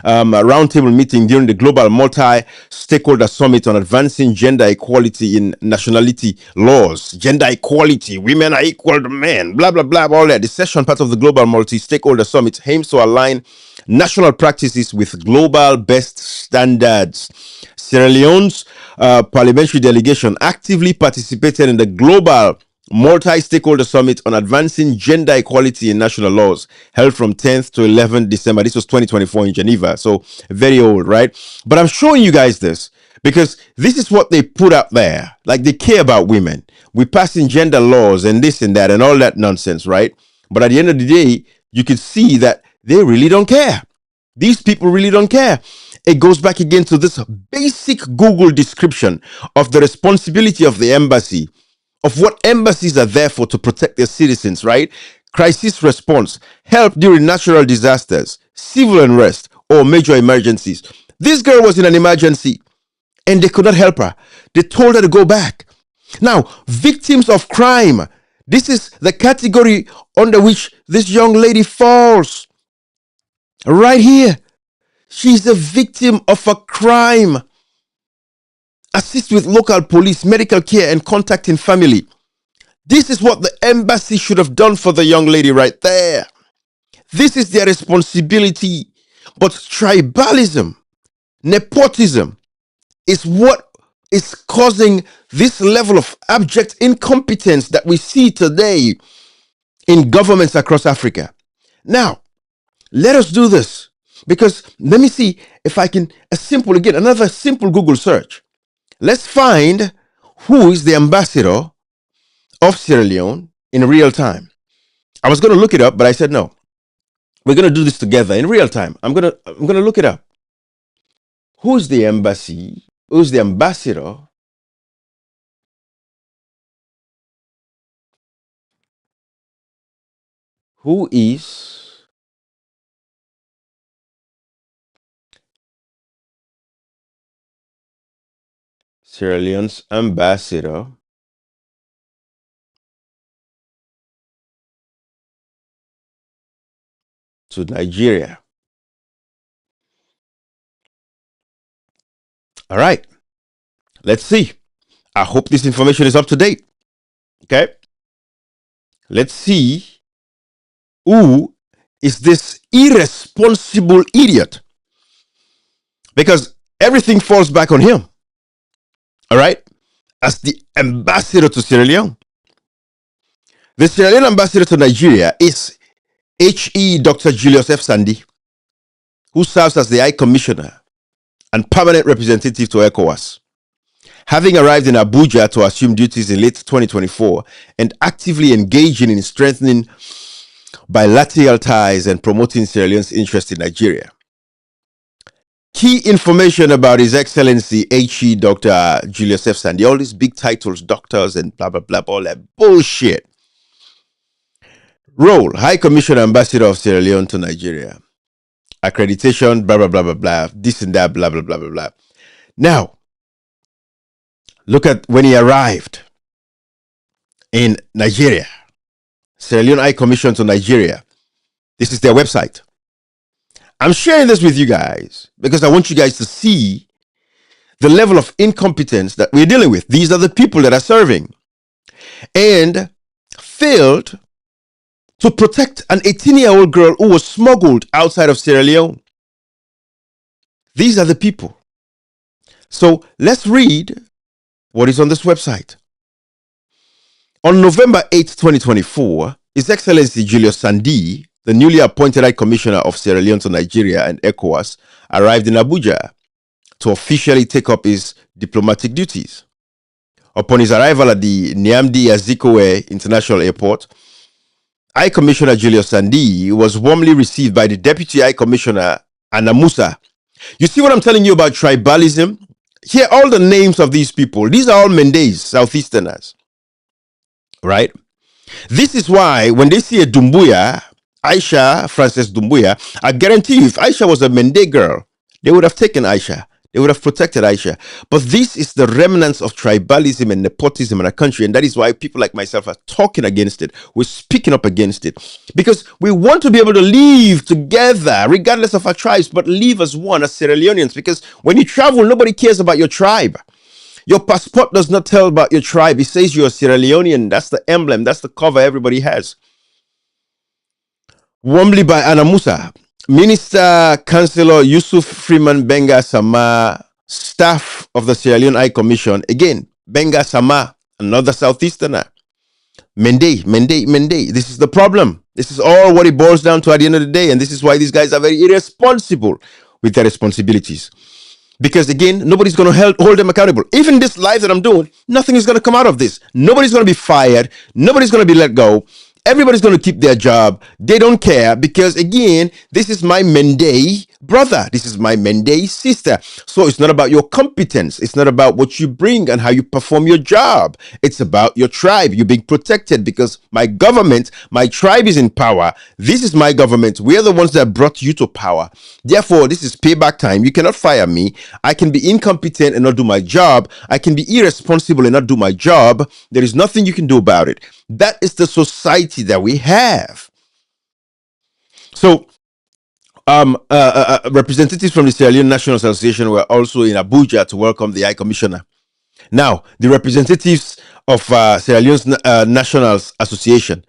A roundtable meeting during the Global Multi-Stakeholder Summit on advancing gender equality in nationality laws. Gender equality, women are equal to men, blah, blah, blah, all that. The session, part of the Global Multi-Stakeholder Summit, aims to align national practices with global best standards. Sierra Leone's parliamentary delegation actively participated in the Global Multi-Stakeholder Summit on Advancing Gender Equality in National Laws, held from 10th to 11th December. This was 2024 in Geneva, so very old, right? But I'm showing you guys this because this is what they put out there. Like, they care about women. We're passing gender laws and this and that and all that nonsense, right? But at the end of the day, you can see that they really don't care. These people really don't care. It goes back again to this basic Google description of the responsibility of the embassy, of what embassies are there for, to protect their citizens, right? Crisis response, help during natural disasters, civil unrest, or major emergencies. This girl was in an emergency and they could not help her. They told her to go back. Now, victims of crime. This is the category under which this young lady falls. Right here. She's a victim of a crime. Assist with local police, medical care, and contacting family. This is what the embassy should have done for the young lady right there. This is their responsibility. But tribalism, nepotism, is what is causing this level of abject incompetence that we see today in governments across Africa. Now, let us do this, because let me see if I can, another simple Google search. Let's find who is the ambassador of Sierra Leone in real time. I was going to look it up, but I said no. We're going to do this together in real time. I'm going to look it up. Who's the embassy? Who's the ambassador? Who is Sierra Leone's ambassador to Nigeria? All right. Let's see. I hope this information is up to date. Okay. Let's see who is this irresponsible idiot, because everything falls back on him. All right. As the ambassador to Sierra Leone. The Sierra Leone ambassador to Nigeria is H.E. Dr. Julius F. Sandy, who serves as the High Commissioner and permanent representative to ECOWAS. Having arrived in Abuja to assume duties in late 2024 and actively engaging in strengthening bilateral ties and promoting Sierra Leone's interest in Nigeria. Key information about His Excellency H.E. Dr. Julius F. Sandy, all these big titles, doctors and blah, blah, blah, all that bullshit. Role, High Commissioner Ambassador of Sierra Leone to Nigeria. Accreditation, blah, blah, blah, blah, blah, this and that, blah, blah, blah, blah, blah. Now, look at when he arrived in Nigeria. Sierra Leone High Commission to Nigeria. This is their website. I'm sharing this with you guys because I want you guys to see the level of incompetence that we're dealing with. These are the people that are serving and failed to protect an 18-year-old girl who was smuggled outside of Sierra Leone. These are the people. So let's read what is on this website. On November 8, 2024, His Excellency Julius Sandy, the newly appointed High Commissioner of Sierra Leone to Nigeria and ECOWAS, arrived in Abuja to officially take up his diplomatic duties. Upon his arrival at the Nnamdi Azikiwe International Airport, High Commissioner Julius Sandi was warmly received by the Deputy High Commissioner Anna Musa. You see what I'm telling you about tribalism? Here, all the names of these people, these are all Mendes, Southeasterners, right? This is why when they see a Dumbuya, Aisha Frances Dumbuya, I guarantee you, if Aisha was a Mende girl, they would have taken Aisha. They would have protected Aisha. But this is the remnants of tribalism and nepotism in our country. And that is why people like myself are talking against it. We're speaking up against it. Because we want to be able to live together, regardless of our tribes, but live as one, as Sierra Leoneans. Because when you travel, nobody cares about your tribe. Your passport does not tell about your tribe. It says you're a Sierra Leonean. That's the emblem. That's the cover everybody has. Warmly by Anna Musa. Minister Councillor Yusuf Freeman Benga Sama, staff of the Sierra Leone High Commission, again, Benga Sama, another Southeasterner. Mende. This is the problem. This is all what it boils down to at the end of the day, and this is why these guys are very irresponsible with their responsibilities. Because again, nobody's going to hold them accountable. Even this live that I'm doing, nothing is going to come out of this. Nobody's going to be fired. Nobody's going to be let go. Everybody's going to keep their job. They don't care because, again, this is my Mende brother. This is my Mende sister. So it's not about your competence. It's not about what you bring and how you perform your job. It's about your tribe. You're being protected because my government, my tribe is in power. This is my government. We are the ones that brought you to power. Therefore, this is payback time. You cannot fire me. I can be incompetent and not do my job. I can be irresponsible and not do my job. There is nothing you can do about it. That is the society that we have. So, representatives from the Sierra Leone National Association were also in Abuja to welcome the High Commissioner. Now, the representatives of Sierra Leone's National Association,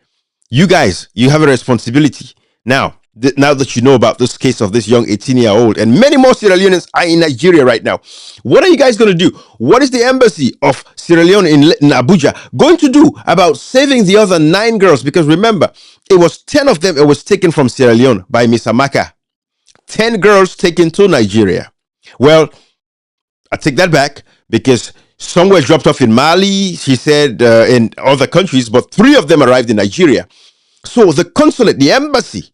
you guys, you have a responsibility. Now that you know about this case of this young 18-year-old, and many more Sierra Leoneans are in Nigeria right now, what are you guys going to do? What is the embassy of Sierra Leone in Abuja going to do about saving the other 9 girls? Because remember, it was 10 of them. It was taken from Sierra Leone by Miss Amaka. 10 girls taken to Nigeria. Well, I take that back because some were dropped off in Mali, she said, in other countries, but 3 of them arrived in Nigeria. So the consulate, the embassy,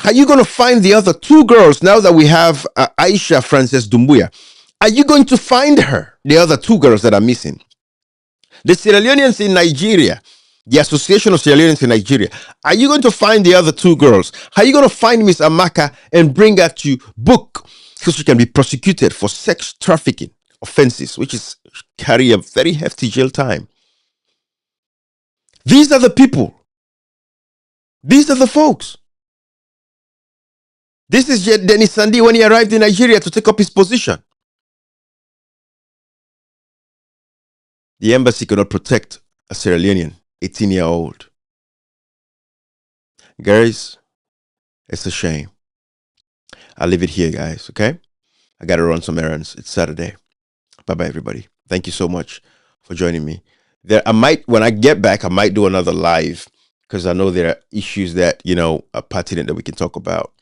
are you going to find the other 2 girls now that we have Aisha Frances Dumbuya? Are you going to find her, the other 2 girls that are missing? The Sierra Leoneans in Nigeria, the Association of Sierra Leoneans in Nigeria, are you going to find the other 2 girls? Are you going to find Miss Amaka and bring her to book so she can be prosecuted for sex trafficking offenses, which is carry a very hefty jail time? These are the people. These are the folks. This is Dennis Sandi when he arrived in Nigeria to take up his position. The embassy cannot protect a Sierra Leonean 18-year-old. Guys, it's a shame. I'll leave it here, guys, okay? I got to run some errands. It's Saturday. Bye-bye, everybody. Thank you so much for joining me. When I get back, I might do another live because I know there are issues that, are pertinent that we can talk about.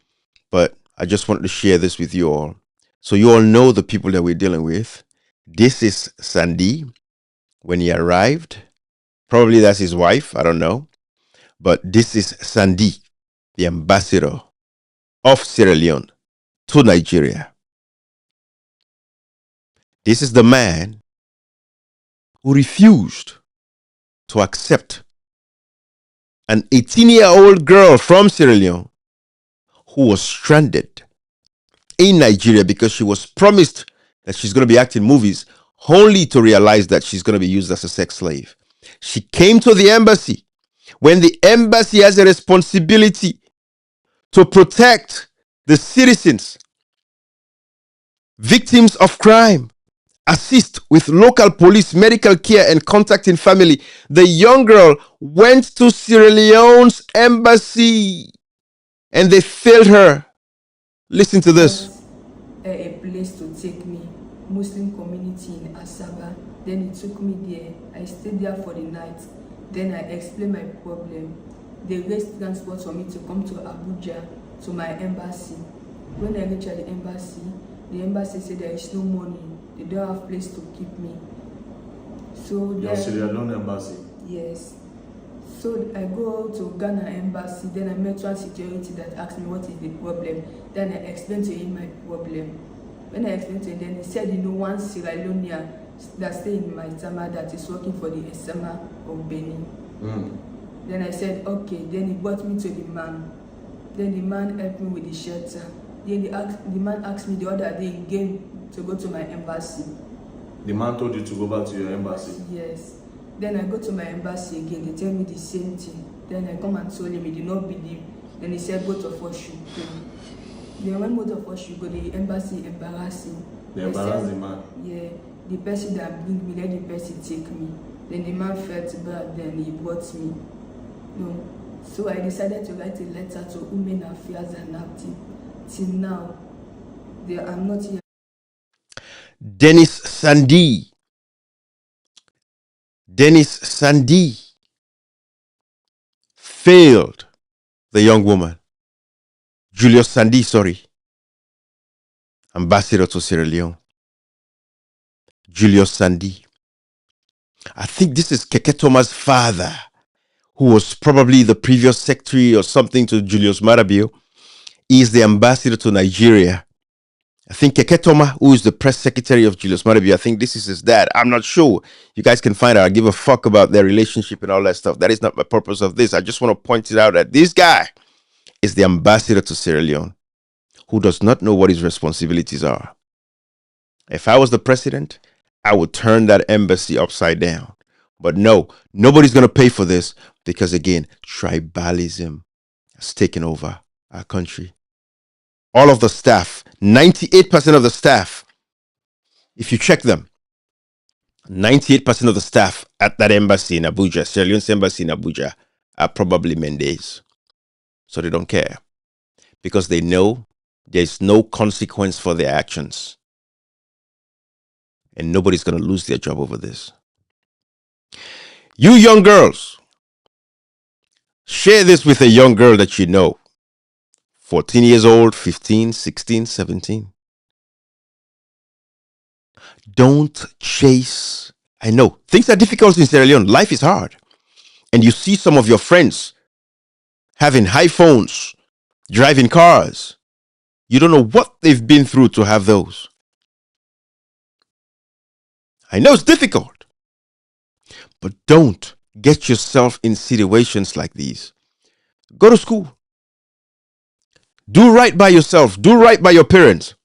But I just wanted to share this with you all. So you all know the people that we're dealing with. This is Sandi when he arrived. Probably that's his wife. I don't know. But this is Sandi, the ambassador of Sierra Leone to Nigeria. This is the man who refused to accept an 18-year-old girl from Sierra Leone who was stranded in Nigeria because she was promised that she's going to be acting movies only to realize that she's going to be used as a sex slave. She came to the embassy when the embassy has a responsibility to protect the citizens, victims of crime, assist with local police, medical care, and contacting family. The young girl went to Sierra Leone's embassy and they failed her. Listen to this. A place to take me, Muslim community in Asaba. Then he took me there. I stayed there for the night. Then I explained my problem. They raised transport for me to come to Abuja, to my embassy. When I reached at the embassy said there is no money. They don't have place to keep me. So Your then, Sierra Leone embassy. yes. So I go to Ghana embassy, then I met one security that asked me what is the problem. Then I explained to him my problem. When I explained to him, then he said, one Sierra Leonean that stay in my Tama that is working for the Esama of Benin. Then I said, okay. Then he brought me to the man. Then the man helped me with the shelter. Then the man asked me the other day again to go to my embassy. The man told you to go back to your embassy? Yes. Then I go to my embassy again. They tell me the same thing. Then I come and told him, he did not believe. Then he said, both of us should go. Then when both of us should go, the embassy embarrassed him. They embarrassed the man? Yeah. The person that bring me, let the person take me. Then the man felt bad, then he brought me. No. So I decided to write a letter to Women Affairs and Acting. Till now, I'm not here. Dennis Sandi failed the young woman. Julius Sandi, ambassador to Sierra Leone. Julius Sandi. I think this is Keketoma's father, who was probably the previous secretary or something to Julius Marabio. He is the ambassador to Nigeria. I think Keketoma, who is the press secretary of Julius Marabio, I think this is his dad. I'm not sure. You guys can find out. I give a fuck about their relationship and all that stuff. That is not my purpose of this. I just want to point it out that this guy is the ambassador to Sierra Leone, who does not know what his responsibilities are. If I was the president, I would turn that embassy upside down. But no, nobody's going to pay for this because, again, tribalism has taken over our country. All of the staff, 98% of the staff, if you check them, 98% of the staff at that embassy in Abuja, Sierra Leone's embassy in Abuja, are probably Mendes. So they don't care because they know there's no consequence for their actions. And nobody's going to lose their job over this. You young girls, share this with a young girl that you know. 14 years old, 15, 16, 17. Don't chase. I know things are difficult in Sierra Leone. Life is hard. And you see some of your friends having high phones, driving cars. You don't know what they've been through to have those. I know it's difficult. But don't get yourself in situations like these. Go to school. Do right by yourself. Do right by your parents.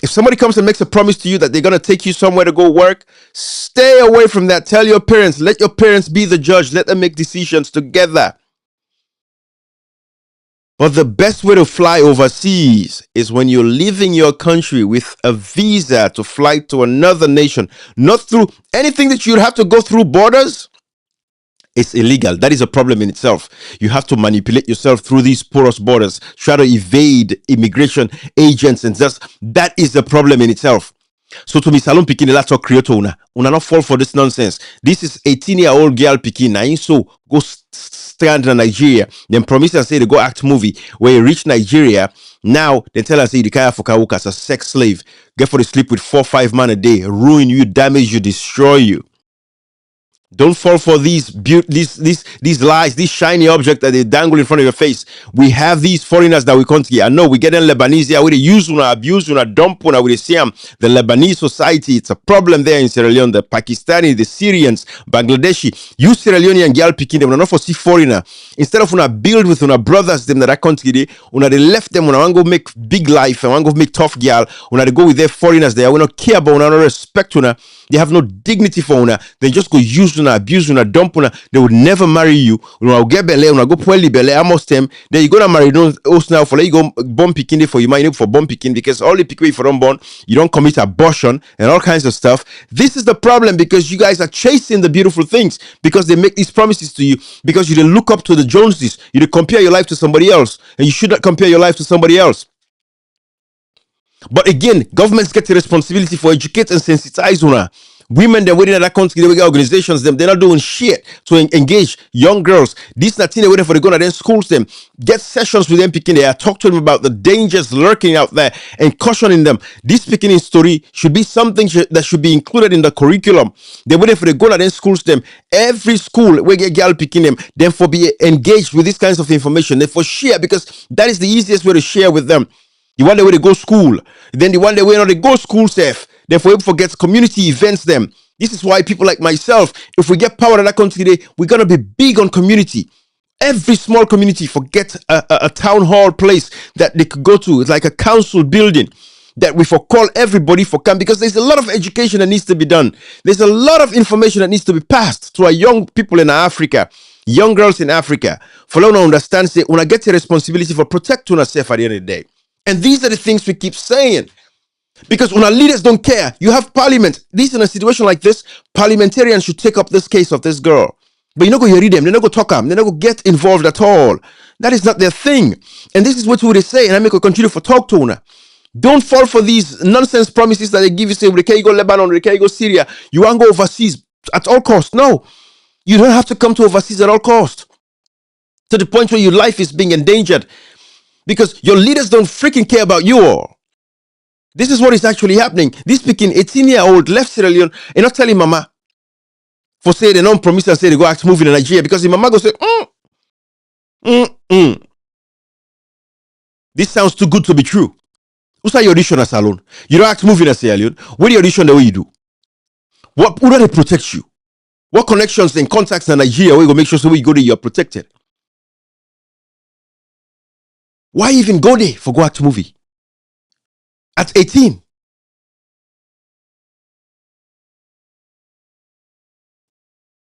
If somebody comes and makes a promise to you that they're going to take you somewhere to go work, stay away from that. Tell your parents. Let your parents be the judge. Let them make decisions together. But the best way to fly overseas is when you're leaving your country with a visa to fly to another nation, not through anything that you'd have to go through borders. It's illegal. That is a problem in itself. You have to manipulate yourself through these porous borders, try to evade immigration agents, and that is a problem in itself. So to me, Salon Pikin, let's talk creator una not fall for this nonsense. This is 18-year-old girl Pikin. Now, so go stand in Nigeria. Then promise and say they go act movie where you reach Nigeria. Now they tell us say the kaya for Kawuk as a sex slave. Get for the sleep with 4-5 man a day, ruin you, damage you, destroy you. Don't fall for these lies, these shiny objects that they dangle in front of your face. We have these foreigners that we can't get. I know we get them Lebanese here. We use una, abuse una, dump una. We see them. The Lebanese society, it's a problem there in Sierra Leone. The Pakistani, the Syrians, Bangladeshi. You Sierra Leonean girl picking them. Una not for see foreigner. Instead of una build with una brothers them that country, una they left them. Una want go make big life and want go make tough girl. Una they go with their foreigners there. We not care about una, no respect una. They have no dignity for una. They just go use una, abuse una, dump una. They would never marry you. Una get belle, una go pueli belle, almost them. Then you gonna marry those now for let you go born picking for you might for born picking because all the pick for unborn, you don't commit abortion and all kinds of stuff. This is the problem because you guys are chasing the beautiful things because they make these promises to you because you didn't look up to the Joneses. You didn't compare your life to somebody else, and you should not compare your life to somebody else. But again, governments get the responsibility for educate and sensitize una. Women that waiting at that country, they get organizations, they're not doing shit to engage young girls. These not they're waiting for the go to then schools them. Get sessions with them picking there. Talk to them about the dangers lurking out there and cautioning them. This picking story should be something that should be included in the curriculum. They're waiting for the go to then schools them. Every school where get girl picking them, then for be engaged with these kinds of information. They for share because that is the easiest way to share with them. The one way they go school, then the one way they go school safe. Therefore, we forget community events them. This is why people like myself, if we get power in that country today, we're gonna be big on community. Every small community forget a town hall place that they could go to. It's like a council building that we for call everybody for come because there's a lot of education that needs to be done. There's a lot of information that needs to be passed to our young people in Africa, young girls in Africa. For them to understand, say, when I get a responsibility for protecting ourselves at the end of the day. And these are the things we keep saying. Because when our leaders don't care, you have parliament. This in a situation like this, parliamentarians should take up this case of this girl. But you not go hear them, they not go talk them, they not go get involved at all. That is not their thing. And this is what they say, and I make a continue for talk to her. Don't fall for these nonsense promises that they give you, say, we can't go Lebanon, we can't go Syria. You want to go overseas at all cost. No, you don't have to come to overseas at all cost. To the point where your life is being endangered. Because your leaders don't freaking care about you all. This is what is actually happening. This speaking 18-year-old left Sierra Leone and not telling mama for say they don't promise and say they go act moving in Nigeria because the mama go say, this sounds too good to be true. Who's your audition as alone? You don't act moving as Sierra Leone. Where the audition the way you do? What who do they protect you? What connections and contacts in Nigeria where you go make sure so when you go there you're protected? Why even go there for go act movie? At 18.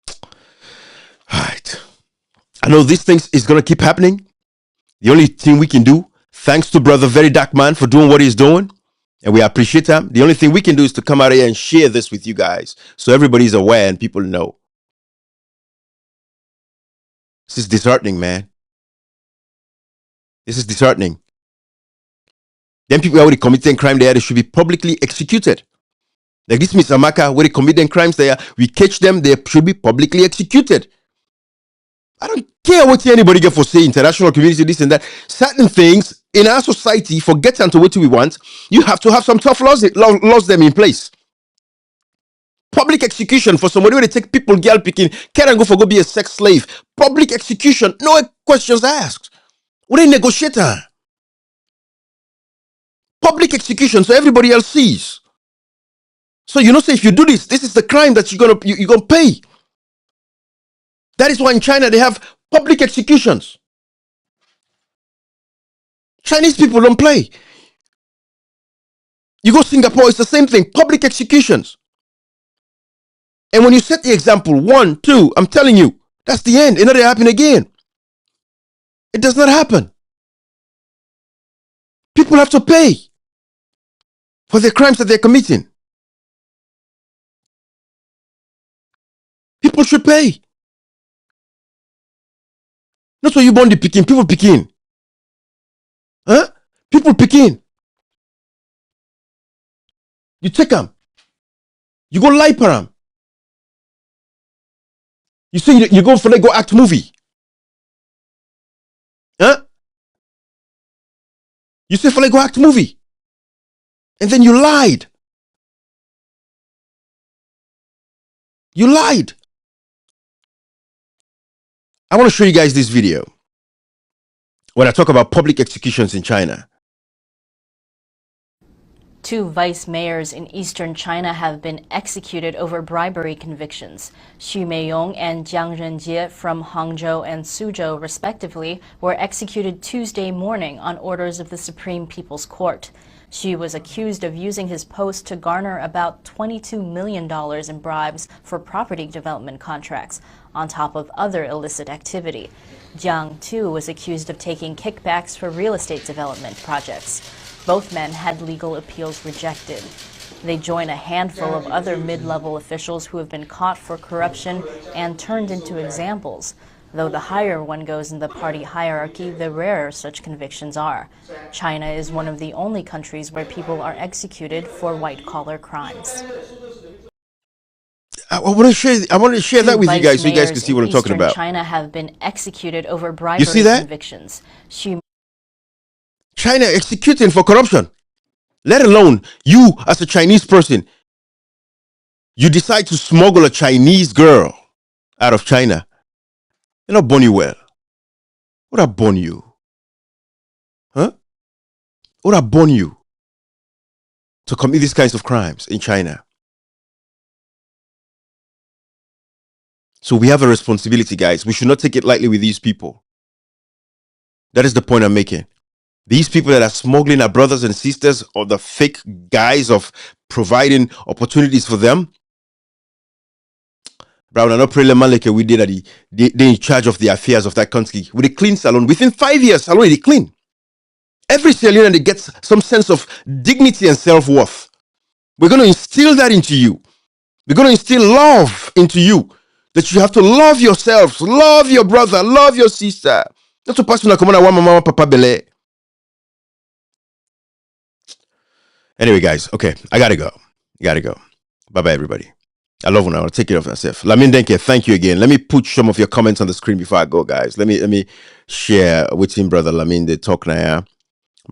All right. I know these things is going to keep happening. The only thing we can do, thanks to Brother VeryDarkMan for doing what he's doing, and we appreciate him. The only thing we can do is to come out here and share this with you guys so everybody's aware and people know. This is disheartening, man. This is disheartening. Then people who are committing crime there, they should be publicly executed. Like this Miss Amaka, where they committing crimes there, we catch them, they should be publicly executed. I don't care what anybody get for say, international community, this and that. Certain things in our society, for getting to what we want, you have to have some tough laws them in place. Public execution for somebody where they take people girl picking, can't go for go be a sex slave. Public execution, no questions asked. What a negotiator. Public execution, so everybody else sees. So you know, say if you do this, this is the crime that you're gonna pay. That is why in China they have public executions. Chinese people don't play. You go Singapore, it's the same thing. Public executions. And when you set the example, 1, 2, I'm telling you, that's the end. It not happen again. It does not happen. People have to pay for the crimes that they're committing. People should pay. Not what you born the picking, people picking. Huh? People picking. You take them. You go lie for them. You say you go for go act movie. Huh? You say for go act movie. And then you lied. You lied. I want to show you guys this video when I talk about public executions in China. 2 vice mayors in eastern China have been executed over bribery convictions. Xu Meiyong and Jiang Renjie from Hangzhou and Suzhou, respectively, were executed Tuesday morning on orders of the Supreme People's Court. Xu was accused of using his post to garner about $22 million in bribes for property development contracts, on top of other illicit activity. Jiang, too, was accused of taking kickbacks for real estate development projects. Both men had legal appeals rejected. They join a handful of other mid-level officials who have been caught for corruption and turned into examples. Though the higher one goes in the party hierarchy, the rarer such convictions are. China is one of the only countries where people are executed for white-collar crimes. I want to share that with you guys so you guys can see what I'm talking about. China have been executed over bribery You see that? convictions. China executing for corruption. Let alone you as a Chinese person, you decide to smuggle a Chinese girl out of China. They're not born you well. What have born you? Huh? What have born you to commit these kinds of crimes in China? So we have a responsibility, guys. We should not take it lightly with these people. That is the point I'm making. These people that are smuggling our brothers and sisters or the fake guys of providing opportunities for them. Brown and April Maleke, we did that. They're in charge of the affairs of that country with a clean salon. Within 5 years, salon they clean. Every Sierra Leonean gets some sense of dignity and self-worth. We're going to instill that into you. We're going to instill love into you. That you have to love yourselves, love your brother, love your sister. That's what pastor come on mama papa bele. Anyway, guys, okay, I gotta go. Bye-bye, everybody. I love when I'll take care of myself. Lamin Denke, thank you again. Let me put some of your comments on the screen before I go, guys. Let me share with him, brother Lamin. They talk now.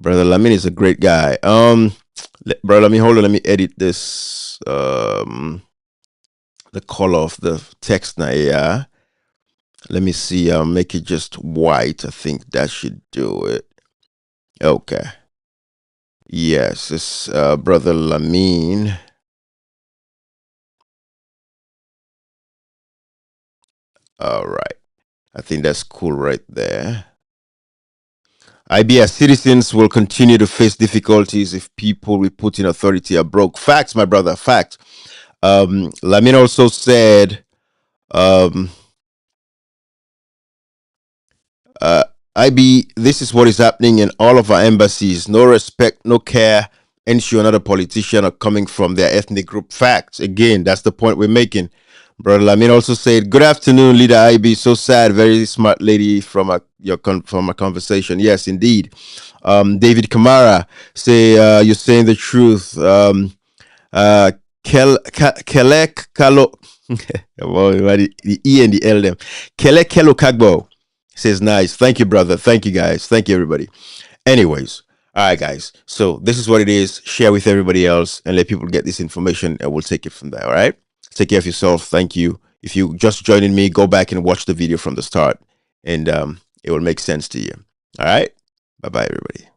Brother Lamin is a great guy. Brother Lamin, hold on. Let me edit this. The color of the text now. Yeah. Let me see. Make it just white. I think that should do it. Okay. Yes, it's brother Lamin. All right. I think that's cool right there. IBS citizens will continue to face difficulties if people we put in authority are broke. Facts, my brother, fact. Lamin also said, IB, this is what is happening in all of our embassies. No respect, no care. Ensure another politician are coming from their ethnic group. Facts. Again, that's the point we're making. Brother Lamin also said, good afternoon, leader IB. So sad, very smart lady from a conversation. Yes, indeed. David Kamara say, you're saying the truth. Kelek Kalo, the E and the L them. Kelek Kelo Kagbo says, nice. Thank you, brother. Thank you, guys. Thank you, everybody. Anyways, all right, guys. So this is what it is. Share with everybody else and let people get this information, and we'll take it from there. All right. Take care of yourself. Thank you. If you just joining me, go back and watch the video from the start, and it will make sense to you. All right. Bye-bye, everybody.